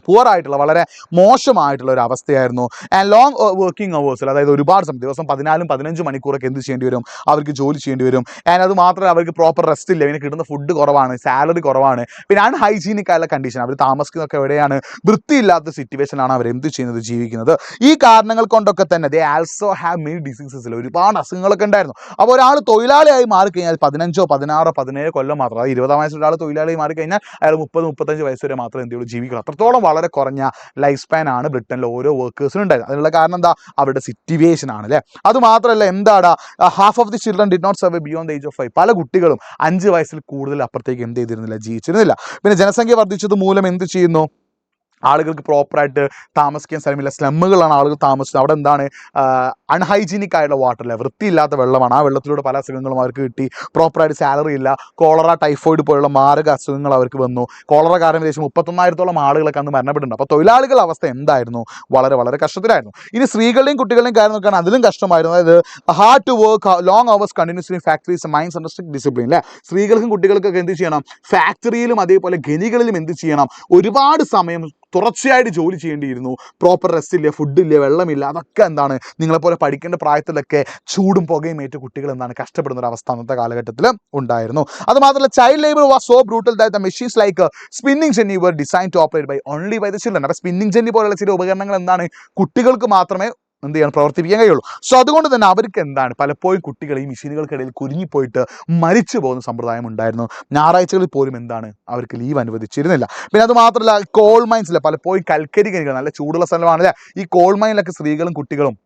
പുവറായിട്ടുള്ള, വളരെ മോശമായിട്ടുള്ള ഒരു അവസ്ഥയായിരുന്നു. ആൻഡ് ലോങ് വർക്കിംഗ് അവേഴ്സിൽ, അതായത് ഒരുപാട് സമയം, ദിവസം 14-15 മണിക്കൂറൊക്കെ എന്ത് ചെയ്യേണ്ടി വരും, അവർക്ക് ജോലി ചെയ്യേണ്ടി വരും. ആൻഡ് അത് മാത്രമല്ല, അവർക്ക് പ്രോപ്പർ റെസ്റ്റ് ഇല്ല, പിന്നെ കിട്ടുന്ന ഫുഡ് കുറവാണ്, സാലറി കുറവാണ്. പിന്നെ അൺഹൈജീനിക് ആയുള്ള കണ്ടീഷൻ, അവർ താമസിക്കുന്നതൊക്കെ എവിടെയാണ്, വൃത്തിയില്ലാത്ത സിറ്റുവേഷനാണ് അവർ എന്ത് ചെയ്യുന്നത്, ജീവിക്കുന്നത്. ഈ കാരണങ്ങൾ കൊണ്ടൊക്കെ തന്നെ ദേ ആൾസോ ഹാവ് മെനി ഡിസീസസിൽ, ഒരുപാട് അസുഖങ്ങളൊക്കെ ഉണ്ടായിരുന്നു. അപ്പോൾ ഒരാൾ തൊഴിലാളിയായി മാറിക്കഴിഞ്ഞാൽ 15, 16, 17 കൊല്ലം മാത്രം, അതായത് 20 വയസ്സുള്ള ഒരാൾ തൊഴിലാളിയായി മാറിക്കഴിഞ്ഞാൽ അയാൾ 30-35 വയസ്സ് വരെ മാത്രമേ എന്ത് ചെയ്യുള്ളൂ, ജീവിക്കുള്ളൂ. അത്രത്തോളം വളരെ കുറഞ്ഞ ലൈഫ് സ്പാൻ ആണ് ബ്രിട്ടനിലെ ഓരോ വർക്കേഴ്സിനും ഉണ്ടായത്. അതിനുള്ള കാരണം എന്താ, അവരുടെ സിറ്റുവേഷൻ ആണ് അല്ലേ. അത് മാത്രമല്ല, എന്താടാ, half of the children did not survive beyond the age of 5, പല കുട്ടികളും 5 വയസ്സിൽ കൂടുതൽ അപ്പുറത്തേക്ക് എന്ത് ചെയ്തിരുന്നില്ല, ജീവിച്ചിരുന്നില്ല. പിന്നെ ജനസംഖ്യ വർദ്ധിച്ചത് മൂലം എന്ത് ചെയ്യുന്നു, ആളുകൾക്ക് പ്രോപ്പറായിട്ട് താമസിക്കാൻ സ്ഥലമില്ല, സ്ലമ്മുകളാണ് ആളുകൾ താമസിച്ചത്. അവിടെ എന്താണ്, അൺഹൈജീനിക് ആയിട്ടുള്ള വാട്ടർ അല്ല, വൃത്തിയില്ലാത്ത വെള്ളമാണ്. ആ വെള്ളത്തിലൂടെ പല അസുഖങ്ങളും അവർക്ക് കിട്ടി. പ്രോപ്പറായിട്ട് സാലറി ഇല്ല. കോളറ, ടൈഫോയിഡ് പോലുള്ള മാരക അസുഖങ്ങൾ അവർക്ക് വന്നു. കോളറ കാരണം ഏകദേശം 31,000-ഓളം ആളുകളൊക്കെ അന്ന് മരണപ്പെട്ടിട്ടുണ്ട്. അപ്പോൾ തൊഴിലാളികളുടെ അവസ്ഥ എന്തായിരുന്നു, വളരെ വളരെ കഷ്ടത്തിലായിരുന്നു. ഇനി സ്ത്രീകളുടെയും കുട്ടികളുടെയും കാര്യം നോക്കുകയാണ്, അതിലും കഷ്ടമായിരുന്നു. അതായത് hard to work long hours continuously in factories mines under strict discipline അല്ലേ. സ്ത്രീകൾക്കും കുട്ടികൾക്കൊക്കെ എന്ത് ചെയ്യണം, ഫാക്ടറിയിലും അതേപോലെ ഖനികളിലും എന്ത് ചെയ്യണം, ഒരുപാട് സമയം തുടർച്ചയായിട്ട് ജോലി ചെയ്യേണ്ടിയിരുന്നു. പ്രോപ്പർ റെസ്റ്റ് ഇല്ല, ഫുഡില്ല, വെള്ളമില്ല. അതൊക്കെ എന്താണ്, നിങ്ങളെപ്പോലെ പഠിക്കേണ്ട പ്രായത്തിലൊക്കെ ചൂടും പുകയും ഏറ്റ കുട്ടികൾ എന്താണ് കഷ്ടപ്പെടുന്ന ഒരു അവസ്ഥ അന്നത്തെ കാലഘട്ടത്തിൽ ഉണ്ടായിരുന്നു. അതുമാത്രമല്ല, child labour was so brutal that the machines like spinning jenny were design to operate by only by the children. അപ്പോൾ സ്പിന്നിങ് ജെന്നി പോലുള്ള ചില ഉപകരണങ്ങൾ എന്താണ്, കുട്ടികൾക്ക് മാത്രമേ എന്ത് ചെയ്യാൻ, പ്രവർത്തിപ്പിക്കാൻ കഴിയുള്ളൂ. സോ അതുകൊണ്ട് തന്നെ അവർക്ക് എന്താണ്, പലപ്പോഴും കുട്ടികൾ ഈ മെഷീനുകൾക്കിടയിൽ കുരുങ്ങിപ്പോയിട്ട് മരിച്ചു പോകുന്ന സമ്പ്രദായം ഉണ്ടായിരുന്നു. ഞായറാഴ്ചകളിൽ പോലും എന്താണ്, അവർക്ക് ലീവ് അനുവദിച്ചിരുന്നില്ല. പിന്നെ അത് മാത്രമല്ല, കോൾ മൈൻസിലെ പലപ്പോഴും കൽക്കരി ഖനികൾ, നല്ല ചൂടുള്ള സ്ഥലമാണല്ലേ, ഈ കോൾ മൈനിലൊക്കെ സ്ത്രീകളും കുട്ടികളും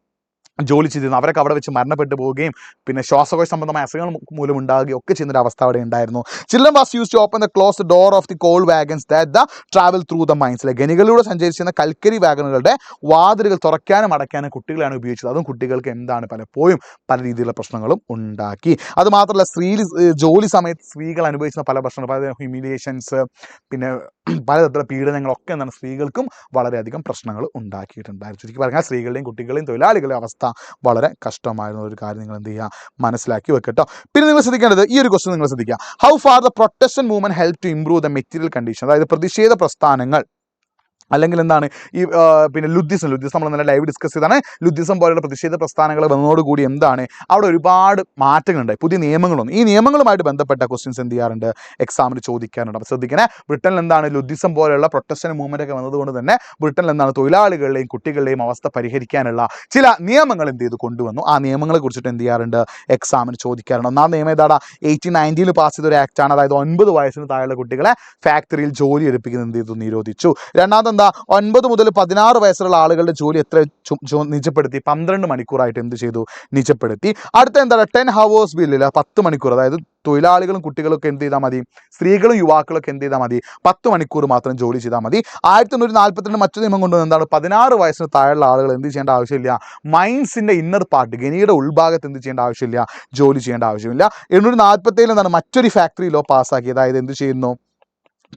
ജോലി ചെയ്തിരുന്നു. അവരൊക്കെ അവിടെ വെച്ച് മരണപ്പെട്ടു പോവുകയും പിന്നെ ശ്വാസകോശ സംബന്ധമായ അസുഖങ്ങൾ മൂലം ഉണ്ടാകുകയും ഒക്കെ ചെയ്യുന്നൊരു അവസ്ഥ അവിടെ ഉണ്ടായിരുന്നു. Children was use to open the close door of the coal wagons that the travel through the മൈൻസിലെ, ഖനികളിലൂടെ സഞ്ചരിച്ചിരുന്ന കൽക്കരി വാഗനുകളുടെ വാതിലുകൾ തുറക്കാനും അടയ്ക്കാനും കുട്ടികളെയാണ് ഉപയോഗിച്ചത്. അതും കുട്ടികൾക്ക് എന്താണ്, പലപ്പോഴും പല രീതിയിലുള്ള പ്രശ്നങ്ങളും ഉണ്ടാക്കി. അതുമാത്രമല്ല, ജോലി സമയത്ത് സ്ത്രീകൾ അനുഭവിക്കുന്ന പല പ്രശ്നങ്ങൾ, പല ഹ്യൂമിലിയേഷൻസ്, പിന്നെ പലതരത്തിലുള്ള പീഡനങ്ങളൊക്കെ എന്താണ്, സ്ത്രീകൾക്കും വളരെയധികം പ്രശ്നങ്ങൾ ഉണ്ടാക്കിയിട്ടുണ്ടായിരുന്നു. ചുരുക്കി പറഞ്ഞാൽ സ്ത്രീകളുടെയും കുട്ടികളുടെയും തൊഴിലാളികളുടെയും അവസ്ഥ വളരെ കഷ്ടമായിരുന്ന ഒരു കാര്യം നിങ്ങൾ എന്ത് ചെയ്യുക, മനസ്സിലാക്കി വെക്കട്ടോ. പിന്നെ നിങ്ങൾ ശ്രദ്ധിക്കേണ്ടത്, ഈ ഒരു ക്വസ്റ്റ്യൻ നിങ്ങൾ ശ്രദ്ധിക്കുക, how far the protest movement help to improve the material condition. അതായത് പ്രതിഷേധ പ്രസ്ഥാനങ്ങൾ അല്ലെങ്കിൽ എന്താണ് ഈ പിന്നെ ലുദ്ധിസം നമ്മൾ നല്ല ലൈവ് ഡിസ്കസ് ചെയ്താണ്. ലുദ്ധിസം പോലെയുള്ള പ്രതിഷേധ പ്രസ്ഥാനങ്ങൾ വന്നതോടുകൂടി എന്താണ്, അവിടെ ഒരുപാട് മാറ്റങ്ങളുണ്ടായി, പുതിയ നിയമങ്ങളൊന്നും. ഈ നിയമങ്ങളുമായിട്ട് ബന്ധപ്പെട്ട ക്വസ്റ്റ്യൻസ് എന്ത് ചെയ്യാറുണ്ട്, എക്സാമിന് ചോദിക്കാറുണ്ട്. അപ്പോൾ ശ്രദ്ധിക്കണേ, ബ്രിട്ടനിൽ എന്താണ് ലുദ്ധിസം പോലെയുള്ള പ്രൊട്ടസ്റ്റ് മൂവ്മെന്റ് ഒക്കെ വന്നതുകൊണ്ട് തന്നെ ബ്രിട്ടനിൽ എന്താണ്, തൊഴിലാളികളുടെയും കുട്ടികളുടെയും അവസ്ഥ പരിഹരിക്കാനുള്ള ചില നിയമങ്ങൾ എന്ത് ചെയ്ത് കൊണ്ടുവന്നു. ആ നിയമങ്ങളെ കുറിച്ചിട്ട് എന്ത് ചെയ്യാറുണ്ട്, എക്സാമിന് ചോദിക്കാറുണ്ട്. ഒന്നാം നിയമം ഏതാടാ, 1890 പാസ് ചെയ്ത ഒരു ആക്ടാണ്. അതായത് 9 വയസ്സിന് താഴെയുള്ള കുട്ടികളെ ഫാക്ടറിയിൽ ജോലി എടുപ്പിക്കുന്നത് എന്ത് ചെയ്തു, നിരോധിച്ചു. രണ്ടാമത്തെ എന്താ 9 മുതൽ 16 വയസ്സുള്ള ആളുകളുടെ ജോലി എത്ര നിജപ്പെടുത്തി? 12 മണിക്കൂറായിട്ട് എന്ത് ചെയ്തു? നിജപ്പെടുത്തി. അടുത്ത എന്താണ് 10 ഹവേഴ്സ് ബില്ലിൽ 10 മണിക്കൂർ, അതായത് തൊഴിലാളികളും കുട്ടികളൊക്കെ എന്ത് ചെയ്താൽ മതി, സ്ത്രീകളും യുവാക്കളൊക്കെ എന്ത് ചെയ്താൽ മതി, 10 മണിക്കൂർ മാത്രം ജോലി ചെയ്താൽ മതി. 1842 മറ്റു നിയമം കൊണ്ടുവന്നത് എന്താണ്? 16 വയസ്സിന് താഴെയുള്ള ആളുകൾ എന്ത് ചെയ്യേണ്ട ആവശ്യമില്ല, മൈൻസിന്റെ ഇന്നർ പാർട്ട്, ഖനിയുടെ ഉൾഭാഗത്ത് എന്ത് ചെയ്യേണ്ട ആവശ്യമില്ല, ജോലി ചെയ്യേണ്ട ആവശ്യമില്ല. 847 എന്താണ് മറ്റൊരു ഫാക്ടറി ലോ പാസ്സാക്കി, അതായത് എന്ത് ചെയ്യുന്നു,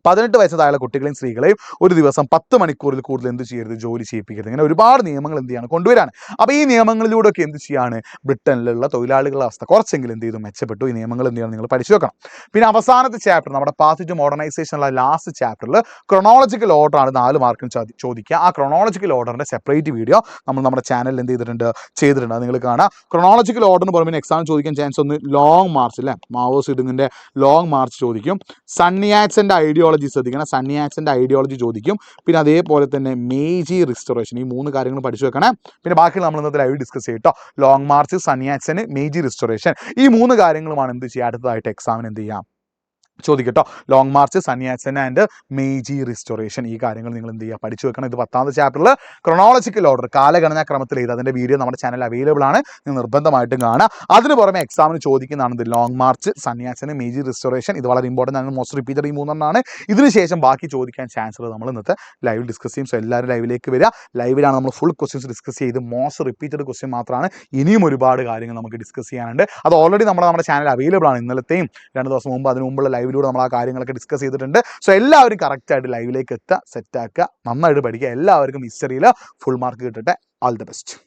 18 വയസ്സ് താഴെ കുട്ടികളെയും സ്ത്രീകളെയും ഒരു ദിവസം 10 മണിക്കൂറിൽ കൂടുതൽ എന്ത് ചെയ്യരുത്, ജോലി ചെയ്യിപ്പിക്കരുത്. ഇങ്ങനെ ഒരുപാട് നിയമങ്ങൾ എന്ത് ചെയ്യാണ്, കൊണ്ടുവരാണ്. അപ്പോൾ ഈ നിയമങ്ങളിലൂടെയൊക്കെ എന്ത് ചെയ്യാണ്, ബ്രിട്ടനിലുള്ള തൊഴിലാളികളുടെ അവസ്ഥ കുറച്ചെങ്കിലും എന്ത് ചെയ്തു, മെച്ചപ്പെട്ടു. ഈ നിയമങ്ങൾ എന്ത് ചെയ്യണം, നിങ്ങൾ പഠിച്ചു വെക്കണം. പിന്നെ അവസാനത്തെ ചാപ്റ്റർ, നമ്മുടെ പാത്ത് ടു മോഡേണൈസേഷനുള്ള ലാസ്റ്റ് ചാപ്റ്ററിൽ ക്രൊണോളജിക്കൽ ഓർഡറാണ് 4 മാർക്കിന് ചോദിക്കുക. ആ ക്രൊണോളജിക്കൽ ഓർഡറിന്റെ സെപ്പറേറ്റ് വീഡിയോ നമ്മൾ നമ്മുടെ ചാനലിൽ എന്ത് ചെയ്തിട്ടുണ്ട്, അത് നിങ്ങൾ കാണാം. ക്രൊണോളജിക്കൽ ഓർഡർ എന്ന് പറയുമ്പോൾ എക്സാം ചോദിക്കാൻ ചാൻസ് ഒന്ന് ലോങ് മാർച്ച് അല്ലേ, മാവോ സീഡിങ്ങിന്റെ ലോങ് മാർച്ച് ചോദിക്കും. സണ്ണിയാറ്റ്സിന്റെ ഐഡിയോളജി ശ്രദ്ധിക്കണം, സണ്ണിയാറ്റ്സിന്റെ ഐഡിയോളജി ചോദിക്കും. പിന്നെ അതേപോലെ തന്നെ മേജി റിസ്റ്റോറേഷൻ, ഈ 3 കാര്യങ്ങൾ പഠിച്ചു വെക്കണേ. പിന്നെ ബാക്കി നമ്മൾ ഇന്നത്തെ ലൈവ് ഡിസ്കസ് ചെയ്യും കേട്ടോ. ലോങ് മാർച്ച്, സണ്ണിയാറ്റ്സിന്, മേജി റിസ്റ്റോറേഷൻ, ഈ 3 കാര്യങ്ങളുമാണ് എന്ത് ചെയ്യുക, അടുത്തതായിട്ട് എക്സാമിന് എന്ത് ചെയ്യാം, ചോദിക്കട്ടോ. ലോങ് മാർച്ച്, സണ്ണിയാറ്റ്സൻ ആൻഡ് മേജി റിസ്റ്റോറേഷൻ, ഈ കാര്യങ്ങൾ നിങ്ങൾ എന്ത് ചെയ്യുക, പഠിച്ചു വെക്കണം. ഇത് 10ാമത്തെ ചാപ്റ്ററിൽ ക്രൊണോളജിക്കൽ ഓർഡർ, കാലഗണനാ ക്രമത്തിൽ ചെയ്ത് അതിൻ്റെ വീഡിയോ നമ്മുടെ ചാനൽ അവൈലബിൾ ആണ്, നിങ്ങൾ നിർബന്ധമായിട്ടും കാണുക. അതിന് പുറമെ എക്സാമിന് ചോദിക്കുന്നതാണ് ഇത് ലോങ് മാർച്ച്, സണ്ണിയാറ്റ്സൻ, മേജി റിസ്റ്റോറേഷൻ. ഇത് വളരെ ഇമ്പോർട്ടൻ്റ് ആണ്, മോസ്റ്റ് റിപ്പീറ്റഡ് ഈ 3 ഇതിനുശേഷം ബാക്കി ചോദിക്കാൻ ചാൻസ് ഉള്ളത് നമ്മൾ ഇന്നത്തെ ലൈവ് ഡിസ്കസ് ചെയ്യും. സോ എല്ലാവരും ലൈവിലേക്ക് വരിക. ലൈവിലാണ് നമ്മൾ ഫുൾ ക്വസ്റ്റ്യൻസ് ഡിസ്കസ് ചെയ്ത്, മോസ്റ്റ് റിപ്പീറ്റഡ് ക്വസ്റ്റ്യൻ മാത്രമാണ്. ഇനിയും ഒരുപാട് കാര്യങ്ങൾ നമുക്ക് ഡിസ്കസ് ചെയ്യാനുണ്ട്. അത് ഓൾറെഡി നമ്മുടെ ചാനൽ അവൈലബിൾ ആണ്. ഇന്നലത്തെയും 2 ദിവസം മുമ്പ് അതിന് മുമ്പുള്ള ലൈവിലൂടെ നമ്മൾ ആ കാര്യങ്ങളൊക്കെ ഡിസ്കസ് ചെയ്തിട്ടുണ്ട്. സോ എല്ലാവരും കറക്റ്റായിട്ട് ലൈവിലേക്ക് എത്തുക, സെറ്റാക്കുക, നന്നായിട്ട് പഠിക്കുക. എല്ലാവർക്കും ഹിസ്റ്ററിയിൽ ഫുൾ മാർക്ക് കിട്ടട്ടെ. All the best.